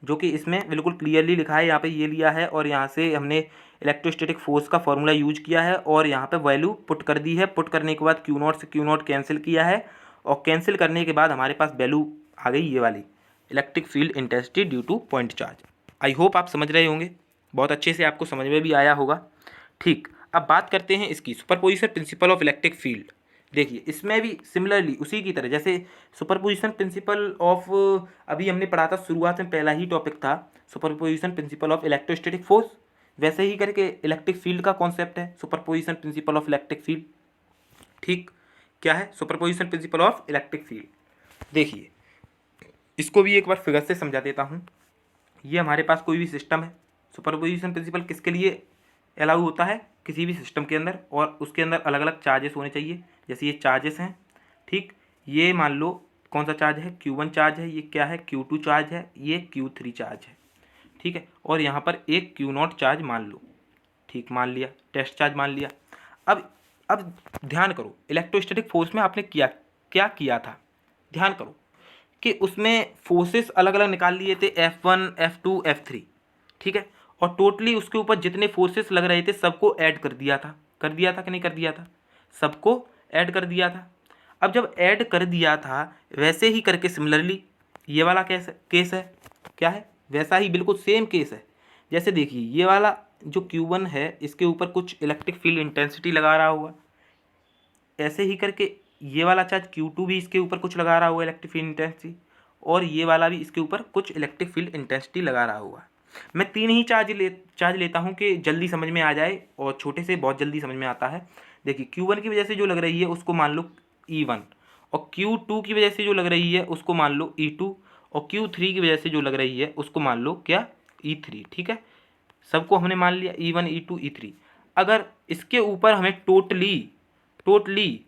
जो कि इसमें बिल्कुल क्लियरली लिखा है, यहाँ पे ये लिया है, और यहाँ से हमने इलेक्ट्रोस्टैटिक फोर्स का फॉर्मूला यूज किया है, और यहाँ पे वैल्यू पुट कर दी है। पुट करने के बाद क्यू नॉट से क्यू नॉट कैंसिल किया है, और कैंसिल करने के बाद हमारे पास वैल्यू आ गई ये वाली, electric field intensity due two point charge. I hope आप समझ रहे होंगे, बहुत अच्छे से आपको समझ में भी आया होगा, ठीक। अब बात करते हैं इसकी superposition principle of electric field. देखिए इसमें भी सिमिलरली उसी की तरह, जैसे सुपरपोजिशन प्रिंसिपल ऑफ, अभी हमने पढ़ा था शुरुआत में, पहला ही टॉपिक था superposition principle of electrostatic force, वैसे ही करके इलेक्ट्रिक फील्ड का कॉन्सेप्ट है superposition principle of electric field, ठीक। क्या है, superposition principle of electric field. देखिए इसको भी एक बार फिगर से समझा देता हूँ। ये हमारे पास कोई भी सिस्टम है, सुपरपोजिशन प्रिंसिपल किसके लिए अलाउ होता है, किसी भी सिस्टम के अंदर, और उसके अंदर अलग अलग चार्जेस होने चाहिए। जैसे ये चार्जेस हैं, ठीक, ये मान लो कौन सा चार्ज है, Q1 चार्ज है, ये क्या है, Q2 चार्ज है, ये Q3 चार्ज है, ठीक है, और यहाँ पर एक Q नॉट चार्ज मान लो, ठीक, मान लिया, टेस्ट चार्ज मान लिया। अब ध्यान करो, इलेक्ट्रोस्टैटिक फोर्स में आपने क्या किया था, ध्यान करो, कि उसमें फोर्सेस अलग अलग निकाल लिए थे, F1 F2 F3, ठीक है, और टोटली उसके ऊपर जितने फोर्सेस लग रहे थे सबको ऐड कर दिया था कि नहीं कर दिया था, सबको ऐड कर दिया था। अब जब ऐड कर दिया था वैसे ही करके सिमिलरली ये वाला केस है, क्या है, वैसा ही बिल्कुल सेम केस है। जैसे देखिए ये वाला जो Q1 है इसके ऊपर कुछ इलेक्ट्रिक फील्ड इंटेंसिटी लगा रहा हुआ, ऐसे ही करके ये वाला चार्ज Q2 भी इसके ऊपर कुछ लगा रहा हुआ इलेक्ट्रिक फील्ड इंटेंसिटी, और ये वाला भी इसके ऊपर कुछ इलेक्ट्रिक फील्ड इंटेंसिटी लगा रहा हुआ। मैं तीन ही चार्ज लेता हूँ कि जल्दी समझ में आ जाए, और छोटे से बहुत जल्दी समझ में आता है। देखिए Q1 की वजह से जो लग रही है उसको मान लो E1, और Q2 की वजह से जो लग रही है उसको मान लो E2, और Q3 की वजह से जो लग रही है उसको मान लो क्या, E3, ठीक है। सबको हमने मान लिया E1 E2 E3। अगर इसके ऊपर हमें टोटली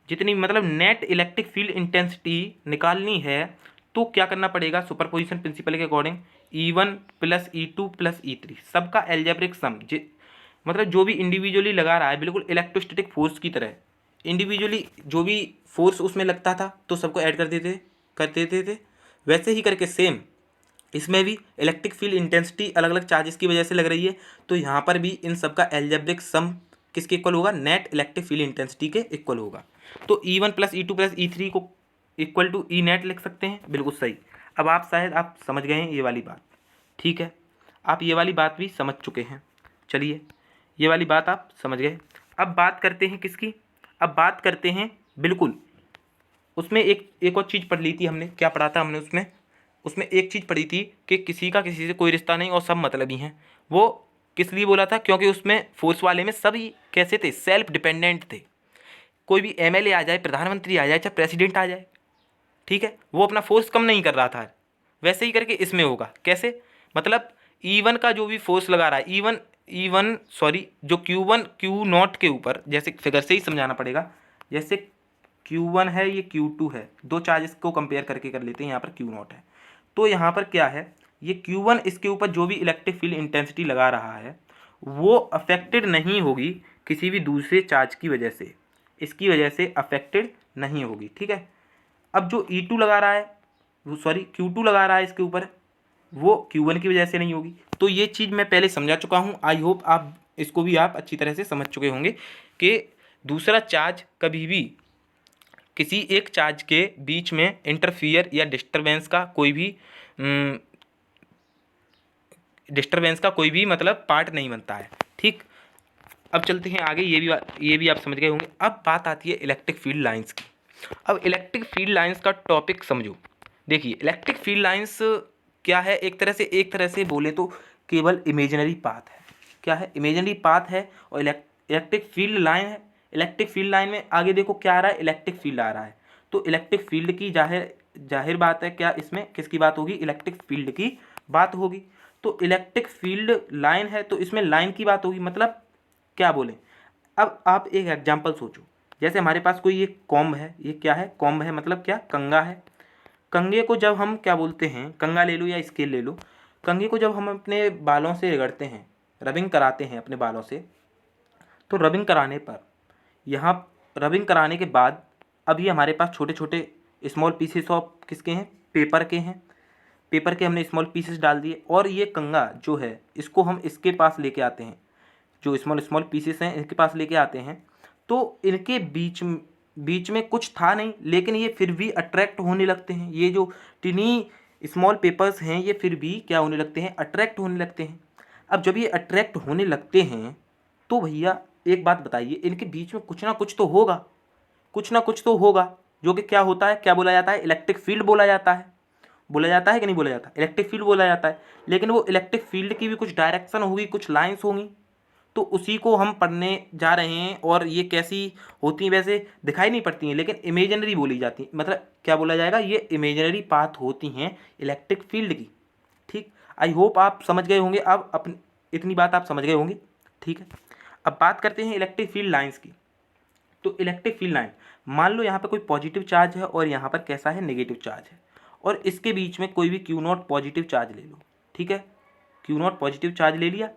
जितनी मतलब नेट इलेक्ट्रिक फील्ड इंटेंसिटी निकालनी है तो क्या करना पड़ेगा, सुपरपोजिशन प्रिंसिपल के according E1 plus E2 plus E3 सबका एल्जेब्रिक सम, मतलब जो भी इंडिविजुअली लगा रहा है बिल्कुल इलेक्ट्रोस्टैटिक फोर्स की तरह, इंडिविजुअली जो भी फोर्स उसमें लगता था तो सबको ऐड कर देते थे। वैसे ही करके सेम इसमें भी इलेक्ट्रिक फील्ड इंटेंसिटी अलग अलग चार्जेस की वजह से लग रही है, तो यहाँ पर भी इन सबका एल्जेब्रिक सम किसके इक्वल होगा, नेट इलेक्ट्रिक फील्ड इंटेंसिटी के इक्वल होगा। तो E1 plus E2 plus E3 को इक्वल टू ई नेट लिख सकते हैं, बिल्कुल सही। अब आप शायद आप समझ गए हैं ये वाली बात, ठीक है, आप ये वाली बात भी समझ चुके हैं। चलिए ये वाली बात आप समझ गए। अब बात करते हैं किसकी, अब बात करते हैं बिल्कुल उसमें एक और चीज़ पढ़ ली थी हमने, क्या पढ़ा था हमने उसमें एक चीज़ पढ़ी थी कि किसी का किसी से कोई रिश्ता नहीं और सब मतलबी हैं। वो किस लिए बोला था, क्योंकि उसमें फोर्स वाले में सभी कैसे थे, सेल्फ डिपेंडेंट थे। कोई भी एमएलए आ जाए, प्रधानमंत्री आ जाए, चाहे प्रेसिडेंट आ जाए, ठीक है, वो अपना फोर्स कम नहीं कर रहा था। वैसे ही करके इसमें होगा, कैसे, मतलब E1 का जो भी फोर्स लगा रहा है, E1 सॉरी जो Q1 Q0 के ऊपर, जैसे फिगर से ही समझाना पड़ेगा, जैसे Q1 है ये Q2 है, दो चार्जेस को कंपेयर करके कर लेते हैं, यहाँ पर Q0 है, तो यहाँ पर क्या है, ये Q1 इसके ऊपर जो भी इलेक्ट्रिक फील्ड इंटेंसिटी लगा रहा है वो अफेक्टेड नहीं होगी किसी भी दूसरे चार्ज की वजह से, इसकी वजह से अफेक्टेड नहीं होगी, ठीक है। अब जो E2 लगा रहा है, सॉरी Q2 लगा रहा है इसके ऊपर, वो Q1 की वजह से नहीं होगी। तो ये चीज़ मैं पहले समझा चुका हूँ, आई होप आप इसको भी आप अच्छी तरह से समझ चुके होंगे कि दूसरा चार्ज कभी भी किसी एक चार्ज के बीच में इंटरफियर या डिस्टरबेंस का कोई भी मतलब पार्ट नहीं बनता है, ठीक। अब चलते हैं आगे, ये भी आप समझ गए होंगे। अब बात आती है इलेक्ट्रिक फील्ड लाइंस की। अब इलेक्ट्रिक फील्ड लाइंस का टॉपिक समझो। देखिए इलेक्ट्रिक फील्ड लाइंस क्या है, एक तरह से बोले तो केवल इमेजिनरी पाथ है। क्या है, इमेजिनरी पाथ है, और इलेक्ट्रिक फील्ड लाइन है। इलेक्ट्रिक फील्ड लाइन में आगे देखो क्या आ रहा है, इलेक्ट्रिक फील्ड आ रहा है, तो इलेक्ट्रिक फील्ड की जाहिर बात है, क्या इसमें किसकी बात होगी, इलेक्ट्रिक फील्ड की बात होगी। तो इलेक्ट्रिक फील्ड लाइन है तो इसमें लाइन की बात होगी, मतलब क्या बोले। अब आप एक एग्जाम्पल सोचो, जैसे हमारे पास कोई ये कॉम्ब है, ये क्या है, कॉम्ब है मतलब क्या, कंगा है। कंगे को जब हम क्या बोलते हैं, कंगा ले लो या स्केल ले लो, कंगे को जब हम अपने बालों से रगड़ते हैं, रबिंग कराते हैं अपने बालों से, तो रबिंग कराने पर यहाँ रबिंग कराने के बाद अभी हमारे पास छोटे छोटे स्मॉल पीसेस ऑफ किसके हैं, पेपर के हैं, पेपर के हमने स्मॉल पीसेस डाल दिए, और ये कंगा जो है इसको हम इसके पास लेके आते हैं, जो स्मॉल पीसेस हैं इनके पास लेके आते हैं, तो इनके बीच में कुछ था नहीं, लेकिन ये फिर भी अट्रैक्ट होने लगते हैं। ये जो टिनी स्मॉल पेपर्स हैं ये फिर भी क्या होने लगते हैं, अट्रैक्ट होने लगते हैं। अब जब ये अट्रैक्ट होने लगते हैं तो भैया एक बात बताइए, इनके बीच में कुछ ना कुछ तो होगा, जो कि क्या होता है, क्या बोला जाता है, इलेक्ट्रिक फील्ड बोला जाता है कि नहीं बोला जाता, इलेक्ट्रिक फील्ड बोला जाता है। लेकिन वो इलेक्ट्रिक फील्ड की भी कुछ डायरेक्शन होगी, कुछ लाइन्स होंगी, तो उसी को हम पढ़ने जा रहे हैं। और ये कैसी होती हैं, वैसे दिखाई नहीं पड़ती हैं लेकिन इमेजिनरी बोली जाती हैं, मतलब क्या बोला जाएगा, ये इमेजिनरी पाथ होती हैं इलेक्ट्रिक फील्ड की, ठीक। आई होप आप समझ गए होंगे, अब अपनी इतनी बात आप समझ गए होंगे, ठीक है। अब बात करते हैं इलेक्ट्रिक फील्ड लाइंस की। तो इलेक्ट्रिक फील्ड लाइन, मान लो यहाँ पर कोई पॉजिटिव चार्ज है और यहाँ पर कैसा है, नेगेटिव चार्ज है, और इसके बीच में कोई भी Q0 पॉजिटिव चार्ज ले लो, ठीक है, Q0 पॉजिटिव चार्ज ले लिया,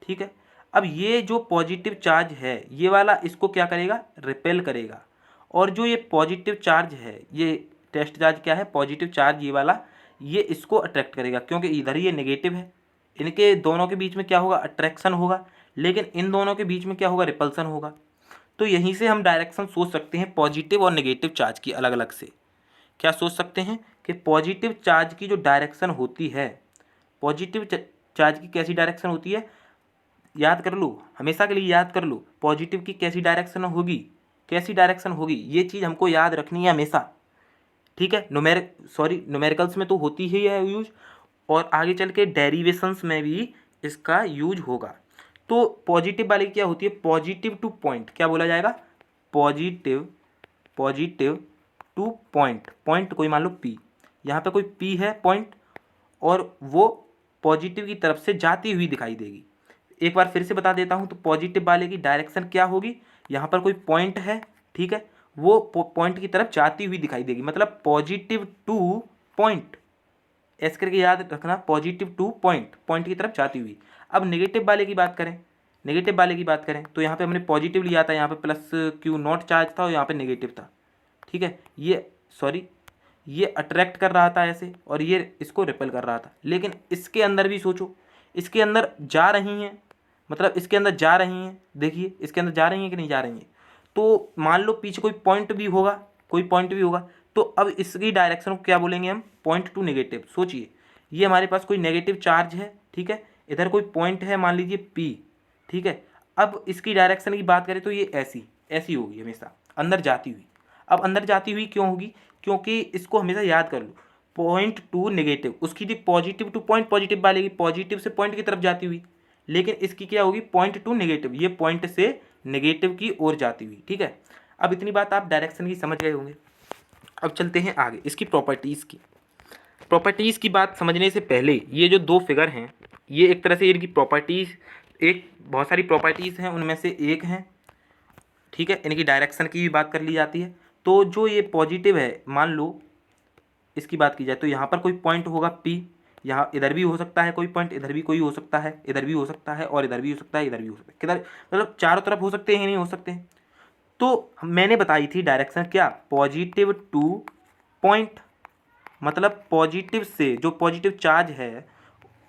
ठीक है। अब ये जो पॉजिटिव चार्ज है ये वाला इसको क्या करेगा, रिपेल करेगा, और जो ये पॉजिटिव चार्ज है ये, टेस्ट चार्ज क्या है, पॉजिटिव चार्ज ये वाला, ये इसको अट्रैक्ट करेगा क्योंकि इधर ये नेगेटिव है। इनके दोनों के बीच में क्या होगा, अट्रैक्शन होगा, लेकिन इन दोनों के बीच में क्या होगा, रिपल्सन होगा। तो यहीं से हम डायरेक्शन सोच सकते हैं पॉजिटिव और नेगेटिव चार्ज की अलग अलग से। क्या सोच सकते हैं कि पॉजिटिव चार्ज की जो डायरेक्शन होती है, पॉजिटिव चार्ज की कैसी डायरेक्शन होती है, याद कर लो, हमेशा के लिए याद कर लो, पॉजिटिव की कैसी डायरेक्शन होगी, कैसी डायरेक्शन होगी, ये चीज़ हमको याद रखनी है हमेशा, ठीक है। न्यूमेरिकल्स में तो होती ही है यूज, और आगे चल के डेरिवेशंस में भी इसका यूज होगा। तो पॉजिटिव वाली क्या होती है, पॉजिटिव टू पॉइंट, क्या बोला जाएगा, पॉजिटिव टू पॉइंट, पॉइंट कोई मान लो पी, यहाँ पे कोई पी है पॉइंट, और वो पॉजिटिव की तरफ से जाती हुई दिखाई देगी। एक बार फिर से बता देता हूँ, तो पॉजिटिव वाले की डायरेक्शन क्या होगी, यहाँ पर कोई पॉइंट है, ठीक है, वो पॉइंट की तरफ जाती हुई दिखाई देगी, मतलब पॉजिटिव टू पॉइंट, ऐसे करके याद रखना, पॉजिटिव टू पॉइंट, पॉइंट की तरफ जाती हुई। अब नेगेटिव वाले की बात करें, नेगेटिव वाले की बात करें तो यहाँ पे हमने पॉजिटिव लिया था, यहाँ पे प्लस क्यू नॉट चार्ज था और यहाँ पे नेगेटिव था, ठीक है। ये अट्रैक्ट कर रहा था ऐसे, और ये इसको रिपेल कर रहा था, लेकिन इसके अंदर भी सोचो, इसके अंदर जा रही हैं, मतलब इसके अंदर जा रही हैं, देखिए इसके अंदर जा रही हैं कि नहीं जा रही हैं। तो मान लो पीछे कोई पॉइंट भी होगा, कोई पॉइंट भी होगा, तो अब इसकी डायरेक्शन को क्या बोलेंगे हम, पॉइंट टू नेगेटिव। सोचिए, ये हमारे पास कोई नेगेटिव चार्ज है, ठीक है, इधर कोई पॉइंट है मान लीजिए पी, ठीक है। अब इसकी डायरेक्शन की बात करें तो ये ऐसी होगी हमेशा अंदर जाती हुई। अब अंदर जाती हुई क्यों होगी, क्योंकि इसको हमेशा याद कर लो, पॉइंट टू नेगेटिव, उसकी थी पॉजिटिव टू पॉइंट, पॉजिटिव वाले की पॉजिटिव से पॉइंट की तरफ जाती हुई, लेकिन इसकी क्या होगी, पॉइंट टू नेगेटिव, ये पॉइंट से नेगेटिव की ओर जाती हुई, ठीक है। अब इतनी बात आप डायरेक्शन की समझ गए होंगे। अब चलते हैं आगे इसकी प्रॉपर्टीज़ की। प्रॉपर्टीज़ की बात समझने से पहले ये जो दो फिगर हैं, ये एक तरह से इनकी प्रॉपर्टीज़, एक बहुत सारी प्रॉपर्टीज़ हैं उनमें से एक हैं, ठीक है। इनकी डायरेक्शन की भी बात कर ली जाती है। तो जो ये पॉजिटिव है, मान लो इसकी बात की जाए तो यहाँ पर कोई पॉइंट होगा P, यहाँ इधर भी हो सकता है कोई पॉइंट, इधर भी कोई हो सकता है, इधर भी हो सकता है, और इधर भी हो सकता है, इधर भी हो सकता है, किधर, मतलब चारों तरफ हो सकते हैं, नहीं हो सकते हैं। तो मैंने बताई थी डायरेक्शन क्या, पॉजिटिव टू पॉइंट, मतलब पॉजिटिव से जो पॉजिटिव चार्ज है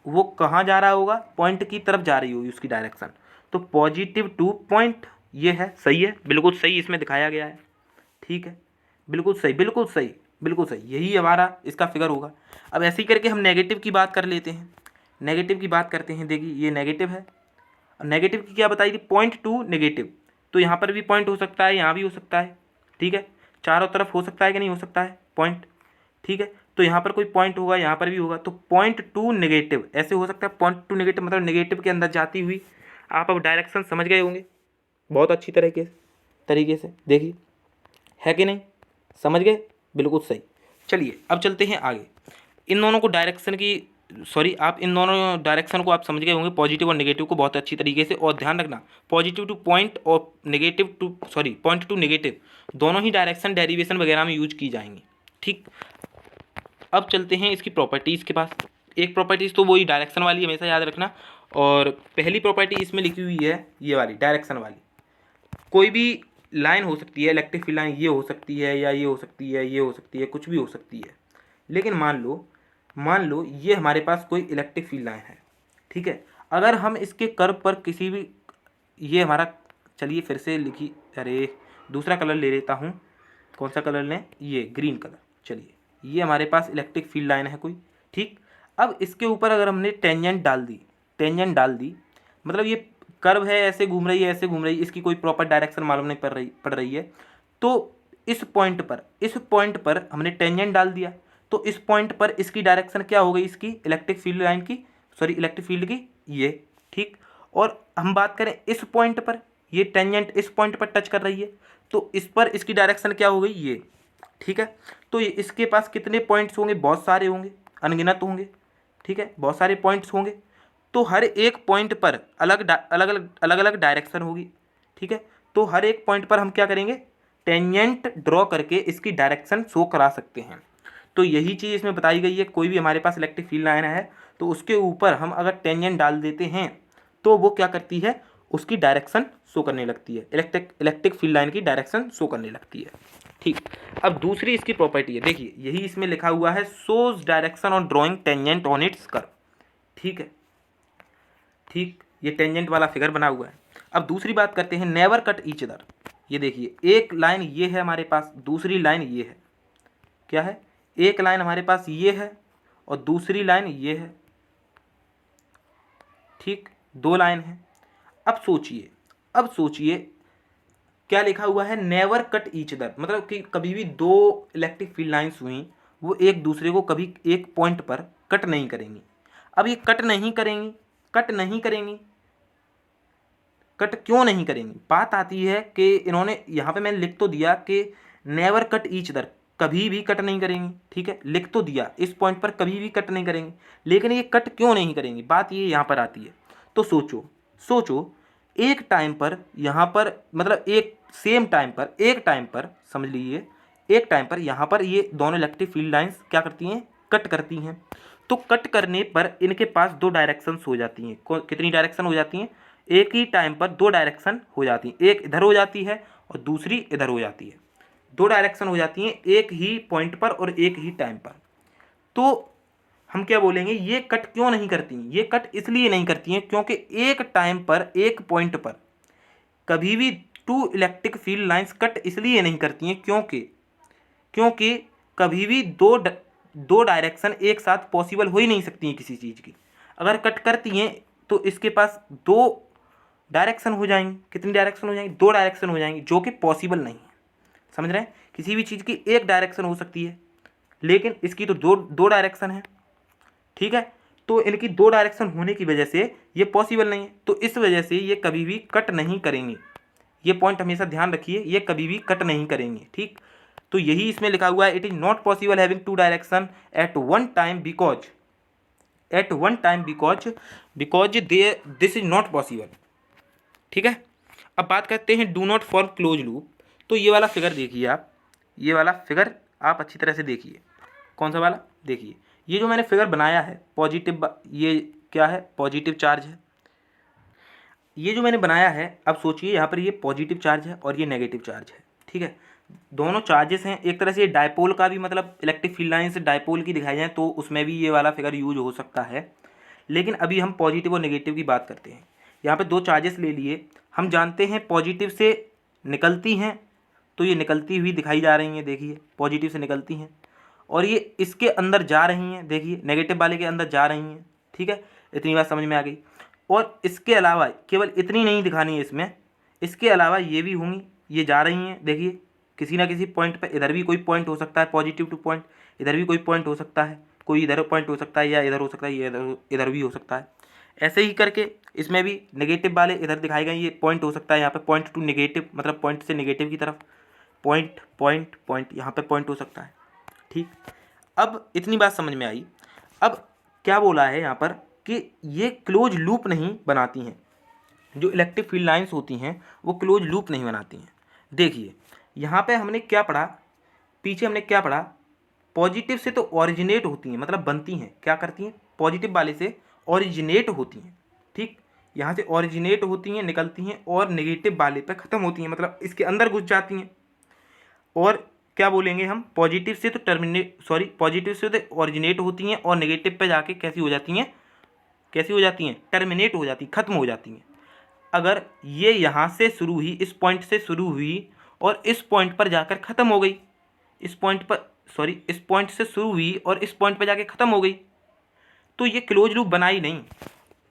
वो कहाँ जा रहा होगा, पॉइंट की तरफ जा रही होगी उसकी डायरेक्शन। तो पॉजिटिव टू पॉइंट ये है, सही है, बिल्कुल सही इसमें दिखाया गया है, ठीक है, बिल्कुल सही, बिल्कुल सही, बिल्कुल सही, यही हमारा इसका फिगर होगा। अब ऐसे ही करके हम नेगेटिव की बात कर लेते हैं, नेगेटिव की बात करते हैं। देखिए ये नेगेटिव है, नेगेटिव की क्या बताई थी, पॉइंट टू नेगेटिव, तो यहाँ पर भी पॉइंट हो सकता है, यहाँ भी हो सकता है, ठीक है, चारों तरफ हो सकता है कि नहीं हो सकता है पॉइंट, ठीक है। तो यहाँ पर कोई पॉइंट होगा, यहाँ पर भी होगा, तो पॉइंट टू नेगेटिव ऐसे हो सकता है, पॉइंट टू नेगेटिव मतलब नेगेटिव के अंदर जाती हुई। आप अब डायरेक्शन समझ गए होंगे बहुत अच्छी तरीके से देखिए, है कि नहीं, समझ गए, बिल्कुल सही। चलिए अब चलते हैं आगे। इन दोनों को डायरेक्शन की आप इन दोनों डायरेक्शन को आप समझ गए होंगे, पॉजिटिव और नेगेटिव को बहुत अच्छी तरीके से। और ध्यान रखना, पॉजिटिव टू पॉइंट और पॉइंट टू नेगेटिव दोनों ही डायरेक्शन डेरिवेशन वगैरह में यूज की जाएंगी, ठीक। अब चलते हैं इसकी प्रॉपर्टीज़ के पास। एक प्रॉपर्टीज़ तो वही डायरेक्शन वाली हमेशा याद रखना, और पहली प्रॉपर्टी इसमें लिखी हुई है ये वाली डायरेक्शन वाली। कोई भी लाइन हो सकती है, इलेक्ट्रिक फील्ड लाइन ये हो सकती है, या ये हो सकती है, ये हो सकती है, कुछ भी हो सकती है। लेकिन मान लो ये हमारे पास कोई इलेक्ट्रिक फील्ड लाइन है, ठीक है। अगर हम इसके कर्व पर किसी भी, ये हमारा, चलिए फिर से लिखी, अरे दूसरा कलर ले लेता हूँ, कौन सा कलर लें, ये ग्रीन कलर। चलिए ये हमारे पास इलेक्ट्रिक फील्ड लाइन है कोई, ठीक। अब इसके ऊपर अगर हमने टेंजेंट डाल दी, मतलब ये कर्व है, ऐसे घूम रही है, ऐसे घूम रही है, इसकी कोई प्रॉपर डायरेक्शन मालूम नहीं पड़ रही है। तो इस पॉइंट पर हमने टेंजेंट डाल दिया, तो इस पॉइंट पर इसकी डायरेक्शन क्या हो गई, इसकी इलेक्ट्रिक फील्ड लाइन की, इलेक्ट्रिक फील्ड की, ये, ठीक। और हम बात करें इस पॉइंट पर, ये टेंजेंट इस पॉइंट पर टच कर रही है, तो इस पर इसकी डायरेक्शन क्या हो गई, ये, ठीक है। तो ये इसके पास कितने पॉइंट्स होंगे, बहुत सारे होंगे, अनगिनत होंगे, ठीक है, बहुत सारे पॉइंट्स होंगे। तो हर एक पॉइंट पर अलग अलग डायरेक्शन होगी, ठीक है। तो हर एक पॉइंट पर हम क्या करेंगे, टेंजेंट ड्रॉ करके इसकी डायरेक्शन शो करा सकते हैं। तो यही चीज़ इसमें बताई गई है। कोई भी हमारे पास इलेक्ट्रिक फील्ड लाइन है, तो उसके ऊपर हम अगर टेंजेंट डाल देते हैं तो वो क्या करती है, उसकी डायरेक्शन शो करने लगती है, इलेक्ट्रिक फील्ड लाइन की डायरेक्शन शो करने लगती है, ठीक। अब दूसरी इसकी प्रॉपर्टी है, देखिए यही इसमें लिखा हुआ है, shows direction on drawing tangent on it's curve. ठीक है, ठीक, ये टेंजेंट वाला फिगर बना हुआ है। अब दूसरी बात करते हैं, नेवर कट ईच अदर। ये देखिए एक लाइन ये है हमारे पास, दूसरी लाइन ये है, क्या है, एक लाइन हमारे पास ये है और दूसरी लाइन ये है। ठीक, दो लाइन है। अब सोचिए, अब सोचिए क्या लिखा हुआ है, नेवर कट ईच अदर, मतलब कि कभी भी दो इलेक्ट्रिक फील्ड लाइंस हुई वो एक दूसरे को कभी एक पॉइंट पर कट नहीं करेंगी। अब ये कट नहीं करेंगी, कट नहीं करेंगी, कट क्यों नहीं करेंगी? बात आती है कि इन्होंने यहाँ पे मैंने लिख तो दिया कि नेवर कट ईच अदर, कभी भी कट नहीं करेंगी। ठीक है, लिख तो दिया इस पॉइंट पर कभी भी कट नहीं करेंगी, लेकिन ये कट क्यों नहीं करेंगी, बात ये यहाँ पर आती है। तो सोचो, सोचो एक टाइम पर यहाँ पर, मतलब एक सेम टाइम पर, एक टाइम पर समझ लीजिए, एक टाइम पर यहाँ पर ये दोनों इलेक्ट्रिक फील्ड लाइंस क्या करती हैं, कट करती हैं। तो कट करने पर इनके पास दो डायरेक्शंस हो जाती हैं। कितनी डायरेक्शन हो जाती हैं? एक ही टाइम पर दो डायरेक्शन हो जाती हैं, एक इधर हो जाती है और दूसरी इधर हो जाती है। दो डायरेक्शन हो जाती हैं एक ही पॉइंट पर और एक ही टाइम पर। तो हम क्या बोलेंगे, ये कट क्यों नहीं करती? ये कट इसलिए नहीं करती हैं क्योंकि एक टाइम पर, एक पॉइंट पर कभी भी two electric field lines cut इसलिए नहीं करती हैं क्योंकि कभी भी दो डायरेक्शन एक साथ पॉसिबल हो ही नहीं सकती हैं किसी चीज़ की। अगर कट करती हैं तो इसके पास दो डायरेक्शन हो जाएंगी। कितनी डायरेक्शन हो जाएंगी? दो डायरेक्शन हो जाएंगी, जो कि पॉसिबल नहीं है। समझ रहे हैं? किसी भी चीज़ की एक डायरेक्शन हो सकती है, लेकिन इसकी तो दो डायरेक्शन है। ठीक है, तो इनकी दो डायरेक्शन होने की वजह से ये पॉसिबल नहीं है, तो इस वजह से ये कभी भी कट नहीं करेंगे। ये पॉइंट हमेशा ध्यान रखिए, ये कभी भी कट नहीं करेंगे। ठीक, तो यही इसमें लिखा हुआ है, it is not possible having two direction at one time because this is not possible. ठीक है, अब बात करते हैं do not form close loop. तो ये वाला फिगर देखिए आप, ये वाला फिगर आप अच्छी तरह से देखिए। कौन सा वाला? देखिए ये जो मैंने फिगर बनाया है, पॉजिटिव, ये क्या है? पॉजिटिव चार्ज है। ये जो मैंने बनाया है, अब सोचिए यहाँ पर ये पॉजिटिव चार्ज है और ये नेगेटिव चार्ज है। ठीक है, दोनों चार्जेस हैं। एक तरह से डायपोल का भी, मतलब इलेक्ट्रिक फील्ड लाइन से डायपोल की दिखाई जाए तो उसमें भी ये वाला फिगर यूज हो सकता है, लेकिन अभी हम पॉजिटिव और नेगेटिव की बात करते हैं। यहाँ पे दो चार्जेस ले लिए, हम जानते हैं पॉजिटिव से निकलती हैं, तो ये निकलती हुई दिखाई जा रही हैं। देखिए पॉजिटिव से निकलती हैं और ये इसके अंदर जा रही हैं, देखिए नेगेटिव वाले के अंदर जा रही हैं। ठीक है, इतनी बात समझ में आ गई। और इसके अलावा केवल इतनी नहीं दिखानी है इसमें, इसके अलावा ये भी होंगी, ये जा रही हैं। देखिए किसी ना किसी पॉइंट पर, इधर भी कोई पॉइंट हो सकता है पॉजिटिव टू पॉइंट, इधर भी कोई पॉइंट हो सकता है, कोई इधर पॉइंट हो सकता है, या इधर हो सकता है, ये इधर भी हो सकता है। ऐसे ही करके इसमें भी नेगेटिव वाले इधर दिखाए गए, ये पॉइंट हो सकता है यहाँ पे, पॉइंट टू नेगेटिव, मतलब पॉइंट से नेगेटिव की तरफ, पॉइंट पॉइंट पॉइंट, यहाँ पे पॉइंट हो सकता है। ठीक, अब इतनी बात समझ में आई। अब क्या बोला है यहाँ पर कि ये क्लोज लूप नहीं बनाती हैं, जो इलेक्ट्रिक फील्ड लाइंस होती हैं वो क्लोज लूप नहीं बनाती हैं। देखिए यहाँ पे हमने क्या पढ़ा, पीछे हमने क्या पढ़ा, पॉजिटिव से तो ओरिजिनेट होती हैं, मतलब बनती हैं, क्या करती हैं, पॉजिटिव वाले से ओरिजिनेट होती हैं। ठीक, यहाँ से ओरिजिनेट होती हैं, निकलती हैं, और नेगेटिव वाले पे ख़त्म होती हैं, मतलब इसके अंदर घुस जाती हैं। और क्या बोलेंगे हम, पॉजिटिव से तो पॉजिटिव से तो ओरिजिनेट होती हैं और नेगेटिव पे जाके कैसी हो जाती हैं, कैसी हो जाती हैं, टर्मिनेट हो जाती, खत्म हो जाती हैं। अगर ये यहाँ से शुरू हुई, इस पॉइंट से शुरू हुई और इस पॉइंट पर जाकर ख़त्म हो गई, इस पॉइंट से शुरू हुई और इस पॉइंट पर जाके ख़त्म हो गई, तो ये क्लोज लूप बनाई नहीं।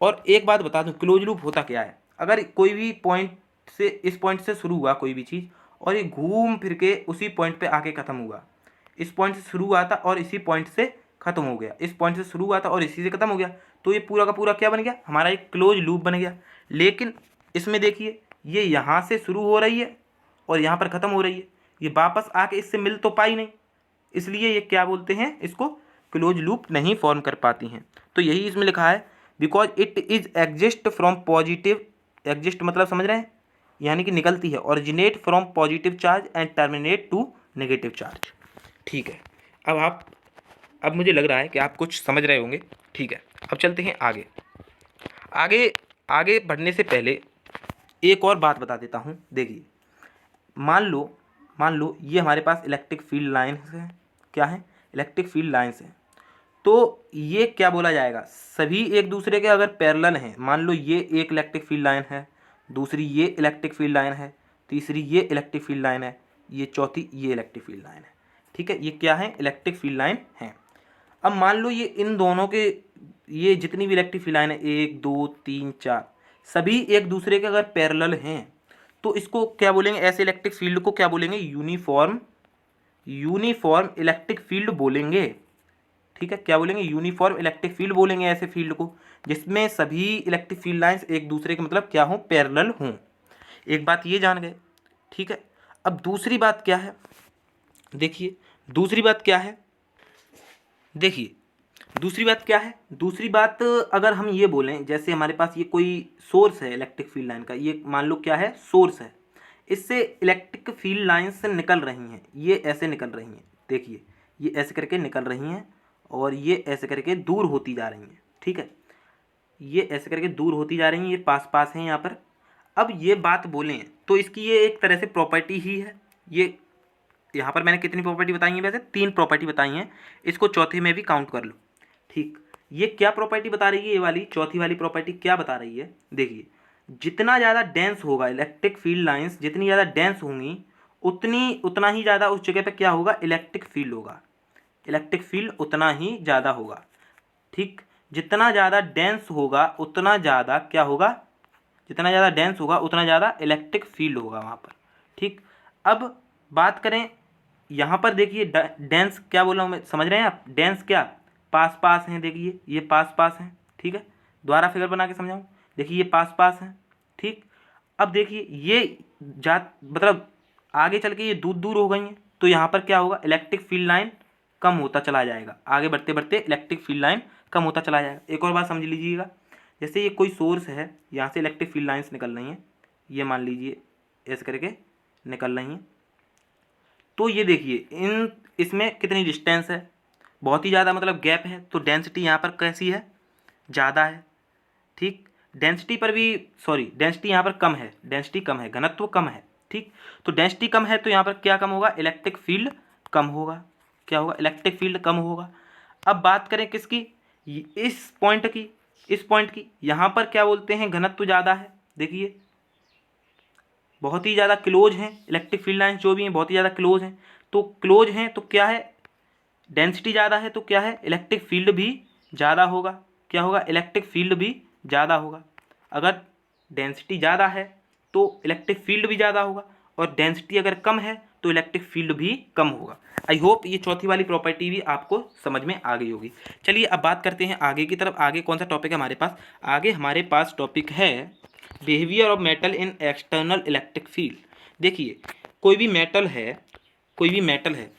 और एक बात बता दूं, क्लोज लूप होता क्या है, अगर कोई भी पॉइंट से, इस पॉइंट से शुरू हुआ कोई भी चीज़ और ये घूम फिर के उसी पॉइंट पे आके ख़त्म हुआ, इस पॉइंट से शुरू हुआ था और इसी पॉइंट से ख़त्म हो गया, इस पॉइंट से शुरू हुआ था और इसी से ख़त्म हो गया, तो ये पूरा का पूरा क्या बन गया, हमारा एक क्लोज लूप बन गया। लेकिन इसमें देखिए ये यहाँ से शुरू हो रही है और यहाँ पर ख़त्म हो रही है, ये वापस आके इससे मिल तो पाई नहीं, इसलिए ये क्या बोलते हैं, इसको क्लोज लूप नहीं फॉर्म कर पाती हैं। तो यही इसमें लिखा है, because it is exist from positive, exist मतलब समझ रहे हैं, यानी कि निकलती है, originate from positive charge and terminate to negative charge. ठीक है, अब मुझे लग रहा है कि आप कुछ समझ रहे होंगे। ठीक है, अब चलते हैं आगे। आगे बढ़ने से पहले एक और बात बता देता हूँ। देखिए मान लो मान लो ये हमारे पास इलेक्ट्रिक फील्ड लाइन्स है, क्या है, इलेक्ट्रिक फील्ड लाइन्स है। तो ये क्या बोला जाएगा, सभी एक दूसरे के अगर पैरेलल हैं, मान लो ये एक इलेक्ट्रिक फील्ड लाइन है, दूसरी ये इलेक्ट्रिक फील्ड लाइन है, तीसरी ये इलेक्ट्रिक फील्ड लाइन है, ये चौथी ये इलेक्ट्रिक फील्ड लाइन है। ठीक है, ये क्या है, इलेक्ट्रिक फील्ड लाइन है। अब मान लो ये इन दोनों के, ये जितनी भी इलेक्ट्रिक फील्ड लाइन है 1 2 3 4, सभी एक दूसरे के अगर पैरेलल हैं तो इसको क्या बोलेंगे, ऐसे इलेक्ट्रिक फील्ड को क्या बोलेंगे, यूनिफॉर्म इलेक्ट्रिक फील्ड बोलेंगे। ठीक है, क्या बोलेंगे, यूनिफॉर्म इलेक्ट्रिक फील्ड बोलेंगे ऐसे फील्ड को जिसमें सभी इलेक्ट्रिक फील्ड लाइंस एक दूसरे के मतलब क्या हों, पैरेलल हों। एक बात ये जान गए। ठीक है, अब दूसरी बात क्या है, देखिए दूसरी बात क्या है, देखिए दूसरी बात क्या है, दूसरी बात अगर हम ये बोलें, जैसे हमारे पास ये कोई सोर्स है इलेक्ट्रिक फील्ड लाइन का, ये मान लो क्या है, सोर्स है, इससे इलेक्ट्रिक फील्ड लाइन से निकल रही हैं, ये ऐसे निकल रही हैं, देखिए ये ऐसे करके निकल रही हैं और ये ऐसे करके दूर होती जा रही हैं। ठीक है, ये ऐसे करके दूर होती जा रही हैं, ये पास पास हैं यहाँ पर। अब ये बात बोलें तो इसकी ये एक तरह से प्रॉपर्टी ही है। ये यहाँ पर मैंने कितनी प्रॉपर्टी बताई है, वैसे 3 प्रॉपर्टी बताई हैं, इसको चौथे में भी काउंट कर लो। ठीक, ये क्या प्रॉपर्टी बता रही है, ये वाली चौथी वाली प्रॉपर्टी क्या बता रही है, देखिए जितना ज़्यादा डेंस होगा इलेक्ट्रिक फील्ड लाइंस, जितनी ज़्यादा डेंस होंगी उतना ही ज़्यादा उस जगह पे क्या होगा, इलेक्ट्रिक फील्ड होगा, इलेक्ट्रिक फील्ड उतना ही ज़्यादा होगा। ठीक, जितना ज़्यादा डेंस होगा उतना ज़्यादा क्या होगा, जितना ज़्यादा डेंस होगा उतना ज़्यादा इलेक्ट्रिक फील्ड होगा वहाँ पर। ठीक, अब बात करें यहाँ पर, देखिए डेंस क्या बोला हूँ मैं, समझ रहे हैं आप, डेंस क्या, पास पास हैं, देखिए ये पास पास हैं। ठीक है, दोबारा फिगर बना के समझाऊँ, देखिए ये पास पास हैं। ठीक, अब देखिए ये मतलब आगे चल के ये दूर दूर हो गई हैं, तो यहाँ पर क्या होगा, इलेक्ट्रिक फील्ड लाइन कम होता चला जाएगा, आगे बढ़ते बढ़ते इलेक्ट्रिक फील्ड लाइन कम होता चला जाएगा। एक और बात समझ लीजिएगा, जैसे ये कोई सोर्स है, यहाँ से इलेक्ट्रिक फील्ड लाइन्स निकल रही हैं, ये मान लीजिए ऐसे करके निकल रही हैं, तो ये देखिए इसमें कितनी डिस्टेंस है, बहुत ही ज़्यादा मतलब गैप है, तो डेंसिटी यहाँ पर कैसी है, ज़्यादा है। ठीक, डेंसिटी पर भी डेंसिटी यहाँ पर कम है, डेंसिटी कम है, घनत्व कम है। ठीक, तो डेंसिटी कम है तो यहाँ पर क्या कम होगा, इलेक्ट्रिक फील्ड कम होगा, क्या होगा, इलेक्ट्रिक फील्ड कम होगा। अब बात करें किसकी, इस पॉइंट की, यहाँ पर क्या बोलते हैं, घनत्व ज़्यादा है, देखिए बहुत ही ज़्यादा क्लोज हैं इलेक्ट्रिक फील्ड लाइन्स जो भी हैं, बहुत ही ज़्यादा क्लोज हैं, तो क्लोज हैं तो क्या है, डेंसिटी ज़्यादा है तो क्या है, इलेक्ट्रिक फील्ड भी ज़्यादा होगा, क्या होगा, इलेक्ट्रिक फील्ड भी ज़्यादा होगा। अगर डेंसिटी ज़्यादा है तो इलेक्ट्रिक फील्ड भी ज़्यादा होगा, और डेंसिटी अगर कम है तो इलेक्ट्रिक फील्ड भी कम होगा। आई होप ये चौथी वाली प्रॉपर्टी भी आपको समझ में आ गई होगी। चलिए अब बात करते हैं आगे की तरफ। आगे कौन सा टॉपिक है हमारे पास, आगे हमारे पास टॉपिक है behaviour of metal in external electric field. देखिए कोई भी मेटल है,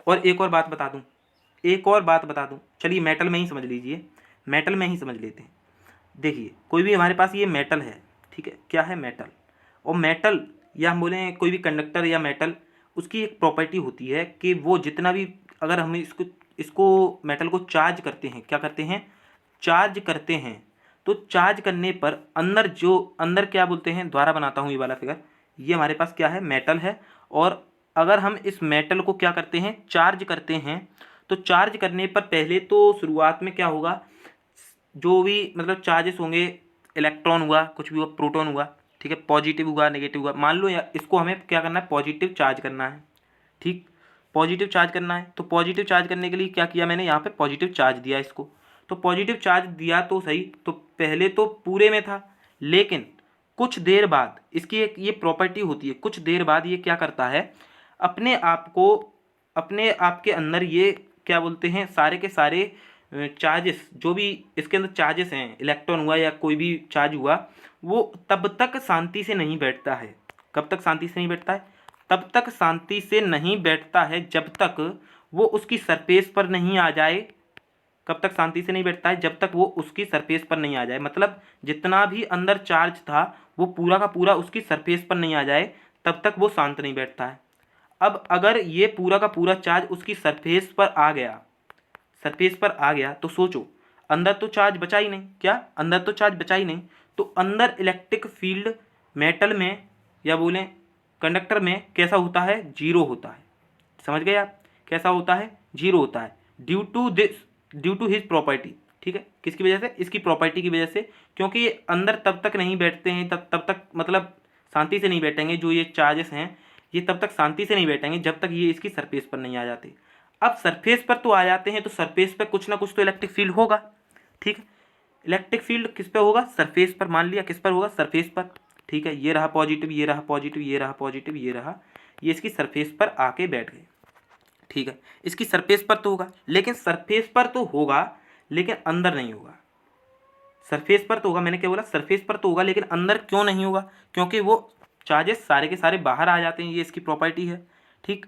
और एक और बात बता दूं, चलिए मेटल में ही समझ लीजिए, मेटल में ही समझ लेते हैं। देखिए कोई भी हमारे पास ये मेटल है, ठीक है, क्या है, मेटल, और मेटल या हम बोलें कोई भी कंडक्टर या मेटल, उसकी एक प्रॉपर्टी होती है कि वो जितना भी, अगर हम इसको मेटल को चार्ज करते हैं, क्या करते हैं, चार्ज करते हैं, तो चार्ज करने पर अंदर क्या बोलते हैं, दोबारा बनाता हूँ ये वाला फिगर, ये हमारे पास क्या है, मेटल है, और अगर हम इस मेटल को क्या करते हैं, चार्ज करते हैं, तो चार्ज करने पर पहले तो शुरुआत में क्या होगा, जो भी मतलब चार्जेस होंगे, इलेक्ट्रॉन हुआ, कुछ भी हुआ, प्रोटॉन हुआ, ठीक है, पॉजिटिव हुआ, नेगेटिव हुआ, मान लो इसको हमें क्या करना है, पॉजिटिव चार्ज करना है। ठीक, पॉजिटिव चार्ज करना है, तो पॉजिटिव चार्ज करने के लिए क्या किया मैंने, यहाँ पे पॉजिटिव चार्ज दिया इसको, तो पॉजिटिव चार्ज दिया तो सही, तो पहले तो पूरे में था, लेकिन कुछ देर बाद इसकी एक ये प्रॉपर्टी होती है, कुछ देर बाद ये क्या करता है, अपने आप के अंदर ये क्या बोलते हैं, सारे के सारे चार्जेस, जो भी इसके अंदर चार्जेस हैं, इलेक्ट्रॉन हुआ या कोई भी चार्ज हुआ, वो तब तक शांति से नहीं बैठता है। कब तक शांति से नहीं बैठता है, तब तक शांति से नहीं बैठता है जब तक वो उसकी सरफेस पर नहीं आ जाए। कब तक शांति से नहीं बैठता है, जब तक वो उसकी सरफेस पर नहीं आ जाए, मतलब जितना भी अंदर चार्ज था वो पूरा का पूरा उसकी सरफेस पर नहीं आ जाए, तब तक वो शांत नहीं बैठता है। अब अगर ये पूरा का पूरा चार्ज उसकी सरफेस पर आ गया, तो सोचो, अंदर तो चार्ज बचा ही नहीं, क्या, अंदर तो चार्ज बचा ही नहीं, तो अंदर इलेक्ट्रिक फील्ड मेटल में या बोलें कंडक्टर में कैसा होता है, जीरो होता है। समझ गए आप, कैसा होता है, जीरो होता है, ड्यू टू हिज प्रॉपर्टी। ठीक है, किसकी वजह से, इसकी प्रॉपर्टी की वजह से, क्योंकि ये अंदर तब तक नहीं बैठते हैं, तब तक मतलब शांति से नहीं बैठेंगे, जो ये चार्जेस हैं ये तब तक शांति से नहीं बैठेंगे जब तक ये इसकी सरफेस पर नहीं आ जाते। अब सरफेस पर तो आ जाते हैं, तो सरफेस पर कुछ ना कुछ तो इलेक्ट्रिक फील्ड होगा। ठीक है, इलेक्ट्रिक फील्ड किस पे होगा, सरफेस पर, मान लिया किस पर होगा, सरफेस पर। ठीक है, ये रहा पॉजिटिव, ये रहा पॉजिटिव, ये रहा पॉजिटिव, ये रहा, ये इसकी सरफेस पर आके बैठ गए। ठीक है, इसकी सरफेस पर तो होगा, लेकिन सरफेस पर तो होगा लेकिन अंदर नहीं होगा। सरफेस पर तो होगा, मैंने क्या बोला, सरफेस पर तो होगा लेकिन अंदर क्यों नहीं होगा, क्योंकि वो चार्जेस सारे के सारे बाहर आ जाते हैं, ये इसकी प्रॉपर्टी है। ठीक,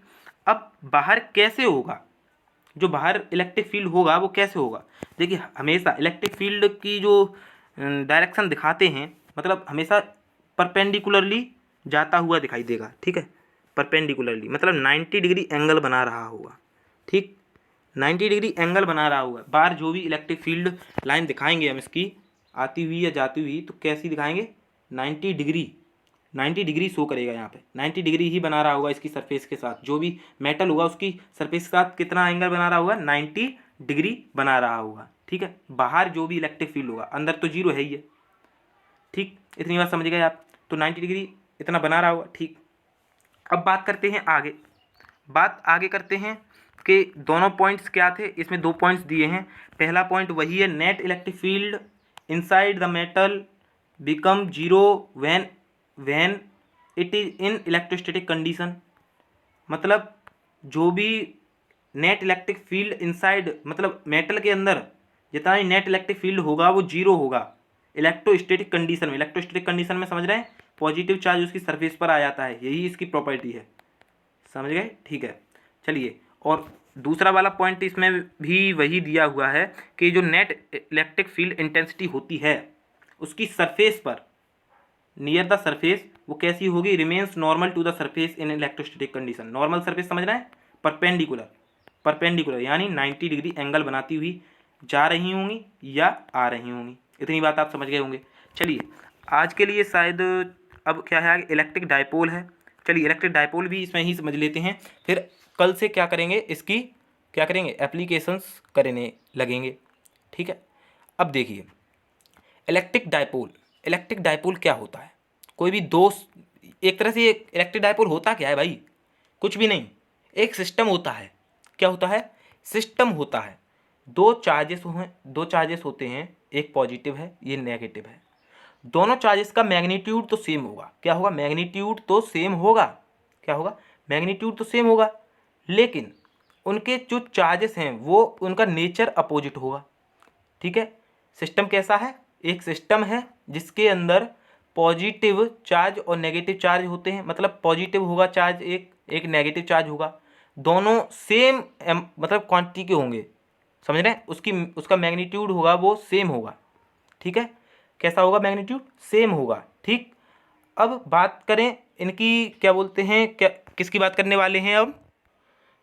अब बाहर कैसे होगा, जो बाहर इलेक्ट्रिक फील्ड होगा वो कैसे होगा। देखिए, हमेशा इलेक्ट्रिक फील्ड की जो डायरेक्शन दिखाते हैं, मतलब हमेशा परपेंडिकुलरली जाता हुआ दिखाई देगा। ठीक है, परपेंडिकुलरली मतलब 90 डिग्री एंगल बना रहा होगा। ठीक, 90 डिग्री एंगल बना रहा होगा। बाहर जो भी इलेक्ट्रिक फील्ड लाइन दिखाएंगे हम इसकी आती हुई या जाती हुई, तो कैसी दिखाएंगे, 90 डिग्री, 90 डिग्री शो करेगा यहाँ पे, 90 डिग्री ही बना रहा होगा इसकी सरफेस के साथ। जो भी मेटल होगा उसकी सरफेस के साथ कितना एंगल बना रहा होगा, 90 डिग्री बना रहा होगा। ठीक है, बाहर जो भी इलेक्ट्रिक फील्ड होगा, अंदर तो जीरो है ही है। ठीक, इतनी बात समझ गए आप, तो 90 डिग्री इतना बना रहा होगा। ठीक, अब बात करते हैं आगे, बात आगे करते हैं कि दोनों पॉइंट्स क्या थे, इसमें दो पॉइंट्स दिए हैं। पहला पॉइंट वही है, net electric field inside the metal become zero when it is in electrostatic condition. मतलब जो भी नेट इलेक्ट्रिक फील्ड इनसाइड, मतलब मेटल के अंदर जितना ही नेट इलेक्ट्रिक फील्ड होगा वो जीरो होगा इलेक्ट्रोस्टैटिक कंडीशन में। इलेक्ट्रोस्टैटिक कंडीशन में समझ रहे हैं, पॉजिटिव चार्ज उसकी सरफेस पर आ जाता है, यही इसकी प्रॉपर्टी है। समझ गए, ठीक है। चलिए, और दूसरा वाला पॉइंट इसमें भी वही दिया हुआ है कि जो नेट इलेक्ट्रिक फील्ड इंटेंसिटी होती है उसकी सरफेस पर, नियर द सरफेस, वो कैसी होगी, remains normal to the surface in electrostatic condition. Normal surface समझना है, परपेंडिकुलर, परपेंडिकुलर यानी 90 डिग्री एंगल बनाती हुई जा रही होंगी या आ रही होंगी। इतनी बात आप समझ गए होंगे। चलिए, आज के लिए शायद अब क्या है, इलेक्ट्रिक डायपोल है। चलिए, इलेक्ट्रिक डायपोल भी इसमें ही समझ लेते हैं, फिर कल से क्या करेंगे, इसकी क्या करेंगे, एप्लीकेशंस करने लगेंगे। ठीक है, अब देखिए, इलेक्ट्रिक डायपोल, इलेक्ट्रिक डायपोल क्या होता है। कोई भी दो, एक तरह से इलेक्ट्रिक डायपोल होता क्या है भाई, कुछ भी नहीं, एक सिस्टम होता है। क्या होता है, सिस्टम होता है। दो चार्जेस होते हैं, एक पॉजिटिव है, ये नेगेटिव है। दोनों चार्जेस का मैग्नीट्यूड तो सेम होगा। क्या होगा, मैग्नीट्यूड तो सेम होगा। क्या होगा, मैग्नीट्यूड तो सेम होगा, लेकिन उनके जो चार्जेस हैं वो उनका नेचर अपोजिट होगा। ठीक है, सिस्टम कैसा है, एक सिस्टम है जिसके अंदर पॉजिटिव चार्ज और नेगेटिव चार्ज होते हैं। मतलब पॉजिटिव होगा चार्ज, एक नेगेटिव चार्ज होगा, दोनों सेम मतलब क्वांटिटी के होंगे। समझ रहे हैं, उसका मैग्नीट्यूड होगा वो सेम होगा। ठीक है, कैसा होगा, मैग्नीट्यूड सेम होगा। ठीक, अब बात करें इनकी, क्या बोलते हैं, क्या किसकी बात करने वाले हैं अब,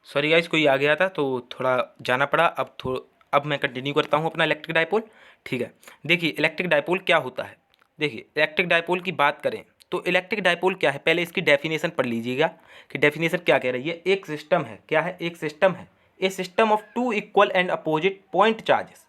सॉरी गाइस कोई आ गया था तो थोड़ा जाना पड़ा। अब मैं कंटिन्यू करता हूँ अपना इलेक्ट्रिक डायपोल। ठीक है, देखिए इलेक्ट्रिक डायपोल क्या होता है। देखिए, इलेक्ट्रिक डायपोल की बात करें तो इलेक्ट्रिक डायपोल क्या है, पहले इसकी डेफिनेशन पढ़ लीजिएगा कि डेफिनेशन क्या कह रही है। एक सिस्टम है, क्या है, एक सिस्टम है, a system of two equal and opposite point charges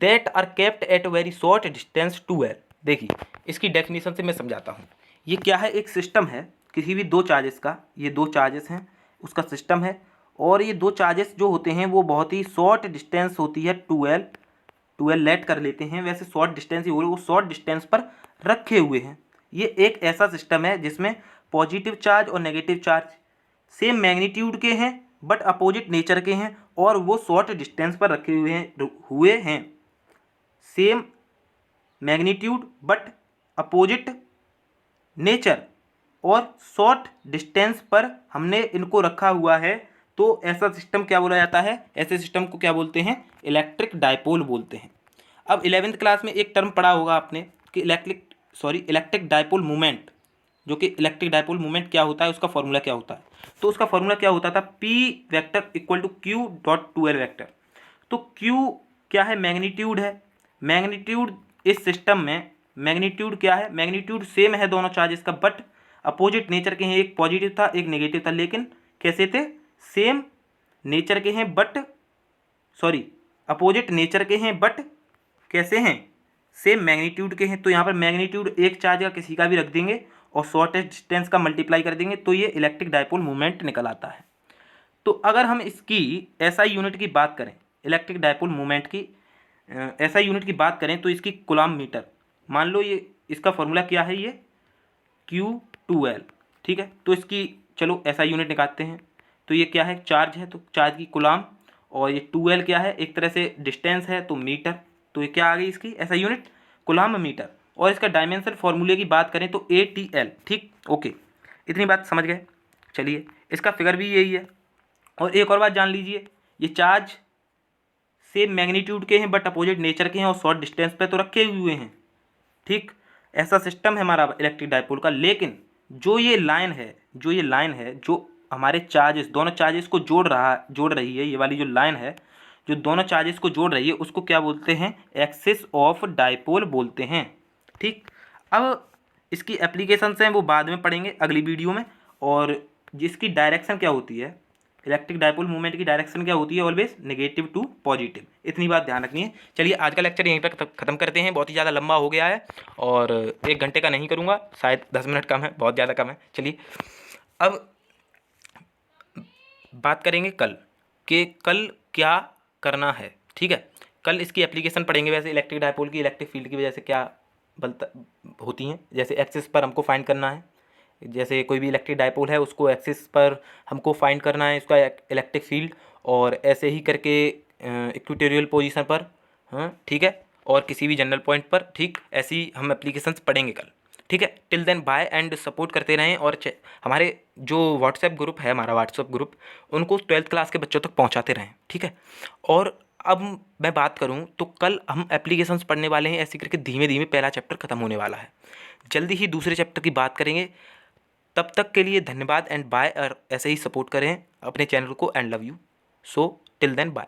that are kept at very short distance two L. देखिए, इसकी डेफिनेशन से मैं समझाता हूँ। ये क्या है, एक सिस्टम है किसी भी दो चार्जेस का, ये दो चार्जेस हैं उसका सिस्टम है, और ये दो चार्जेस जो होते हैं वो बहुत ही शॉर्ट डिस्टेंस होती है, 2L लेट कर लेते हैं, वैसे शॉर्ट डिस्टेंस ही हो रही, वो शॉर्ट डिस्टेंस पर रखे हुए हैं। ये एक ऐसा सिस्टम है जिसमें पॉजिटिव चार्ज और नेगेटिव चार्ज सेम मैग्नीट्यूड के हैं बट अपोजिट नेचर के हैं, और वो शॉर्ट डिस्टेंस पर रखे हुए हैं। Same magnitude but opposite nature और शॉर्ट डिस्टेंस पर हमने इनको रखा हुआ है, तो ऐसा सिस्टम क्या बोला जाता है, ऐसे सिस्टम को क्या बोलते हैं, इलेक्ट्रिक डायपोल बोलते हैं। अब 11th क्लास में एक टर्म पढ़ा होगा आपने कि इलेक्ट्रिक डायपोल मोमेंट, जो कि इलेक्ट्रिक डायपोल मोमेंट क्या होता है, उसका फॉर्मूला क्या होता है। तो उसका फॉर्मूला क्या होता था, P vector equal to Q dot 2L vector. तो Q क्या है, मैग्नीट्यूड है। मैग्नीट्यूड इस सिस्टम में मैग्नीट्यूड क्या है, मैग्नीट्यूड सेम है दोनों चार्जेस का, बट अपोजिट नेचर के हैं, एक पॉजिटिव था एक नेगेटिव था, लेकिन कैसे थे, सेम नेचर के हैं बट अपोजिट नेचर के हैं बट कैसे हैं, सेम मैग्नीट्यूड के हैं। तो यहाँ पर मैग्नीट्यूड एक चार्ज का किसी का भी रख देंगे और शॉर्टेस्ट डिस्टेंस का मल्टीप्लाई कर देंगे तो ये इलेक्ट्रिक डायपोल मूवमेंट निकल आता है। तो अगर हम इसकी एसआई यूनिट की बात करें, इलेक्ट्रिक डायपोल मूवमेंट की एसआई यूनिट की बात करें तो इसकी कूलम्ब मीटर, मान लो ये इसका फॉर्मूला क्या है, ये Q2L, ठीक है। तो इसकी चलो एसआई यूनिट निकालते हैं। तो ये क्या है, चार्ज है तो चार्ज की कूलम्ब, और ये 2L क्या है, एक तरह से डिस्टेंस है तो मीटर। तो ये क्या आ गई इसकी एसआई यूनिट, कूलम्ब मीटर। और इसका डायमेंशन फॉर्मूले की बात करें तो ATL, ठीक, ओके, इतनी बात समझ गए। चलिए इसका फिगर भी यही है। और एक और बात जान लीजिए, ये चार्ज सेम मैग्नीट्यूड के हैं बट अपोजिट नेचर के हैं और शॉर्ट डिस्टेंस पे तो रखे हुए हैं, ठीक। ऐसा सिस्टम है हमारा इलेक्ट्रिक डायपोल का। लेकिन जो ये लाइन है जो हमारे चार्जेस, दोनों चार्जेस को जोड़ रही है, ये वाली जो लाइन है जो दोनों चार्जेस को जोड़ रही है उसको क्या बोलते हैं, एक्सिस ऑफ डायपोल बोलते हैं, ठीक। अब इसकी एप्लीकेशंस हैं वो बाद में पढ़ेंगे अगली वीडियो में। और जिसकी डायरेक्शन क्या होती है, इलेक्ट्रिक डायपोल मूवमेंट की डायरेक्शन क्या होती है, ऑलवेज नेगेटिव टू पॉजिटिव, इतनी बात ध्यान रखनी है। चलिए आज का लेक्चर यहीं पर ख़त्म करते हैं, बहुत ही ज़्यादा लंबा हो गया है और 1 घंटे का नहीं करूँगा, शायद 10 मिनट कम है, बहुत ज़्यादा कम है। चलिए अब बात करेंगे कल कि कल क्या करना है, ठीक है। कल इसकी एप्लीकेशन पढ़ेंगे, वैसे इलेक्ट्रिक डायपोल की इलेक्ट्रिक फील्ड की वजह से क्या होती हैं, जैसे एक्सिस पर हमको फाइंड करना है, जैसे कोई भी इलेक्ट्रिक डायपोल है उसको एक्सिस पर हमको फाइंड करना है इसका इलेक्ट्रिक फील्ड, और ऐसे ही करके इक्वेटोरियल पोजीशन पर, हाँ ठीक है, और किसी भी जनरल पॉइंट पर, ठीक, ऐसी हम एप्लीकेशंस पढ़ेंगे कल, ठीक है। Till then bye and support करते रहें। और हमारे जो व्हाट्सएप ग्रुप है, हमारा व्हाट्सएप ग्रुप, उनको 12th क्लास के बच्चों तक पहुंचाते रहें, ठीक है। और अब मैं बात करूं तो कल हम एप्लीकेशंस पढ़ने वाले हैं, ऐसे करके धीमे धीमे पहला चैप्टर ख़त्म होने वाला है, जल्दी ही दूसरे चैप्टर की बात करेंगे। तब तक के लिए धन्यवाद एंड बाय, और ऐसे ही सपोर्ट करें अपने चैनल को and love you. So till then bye.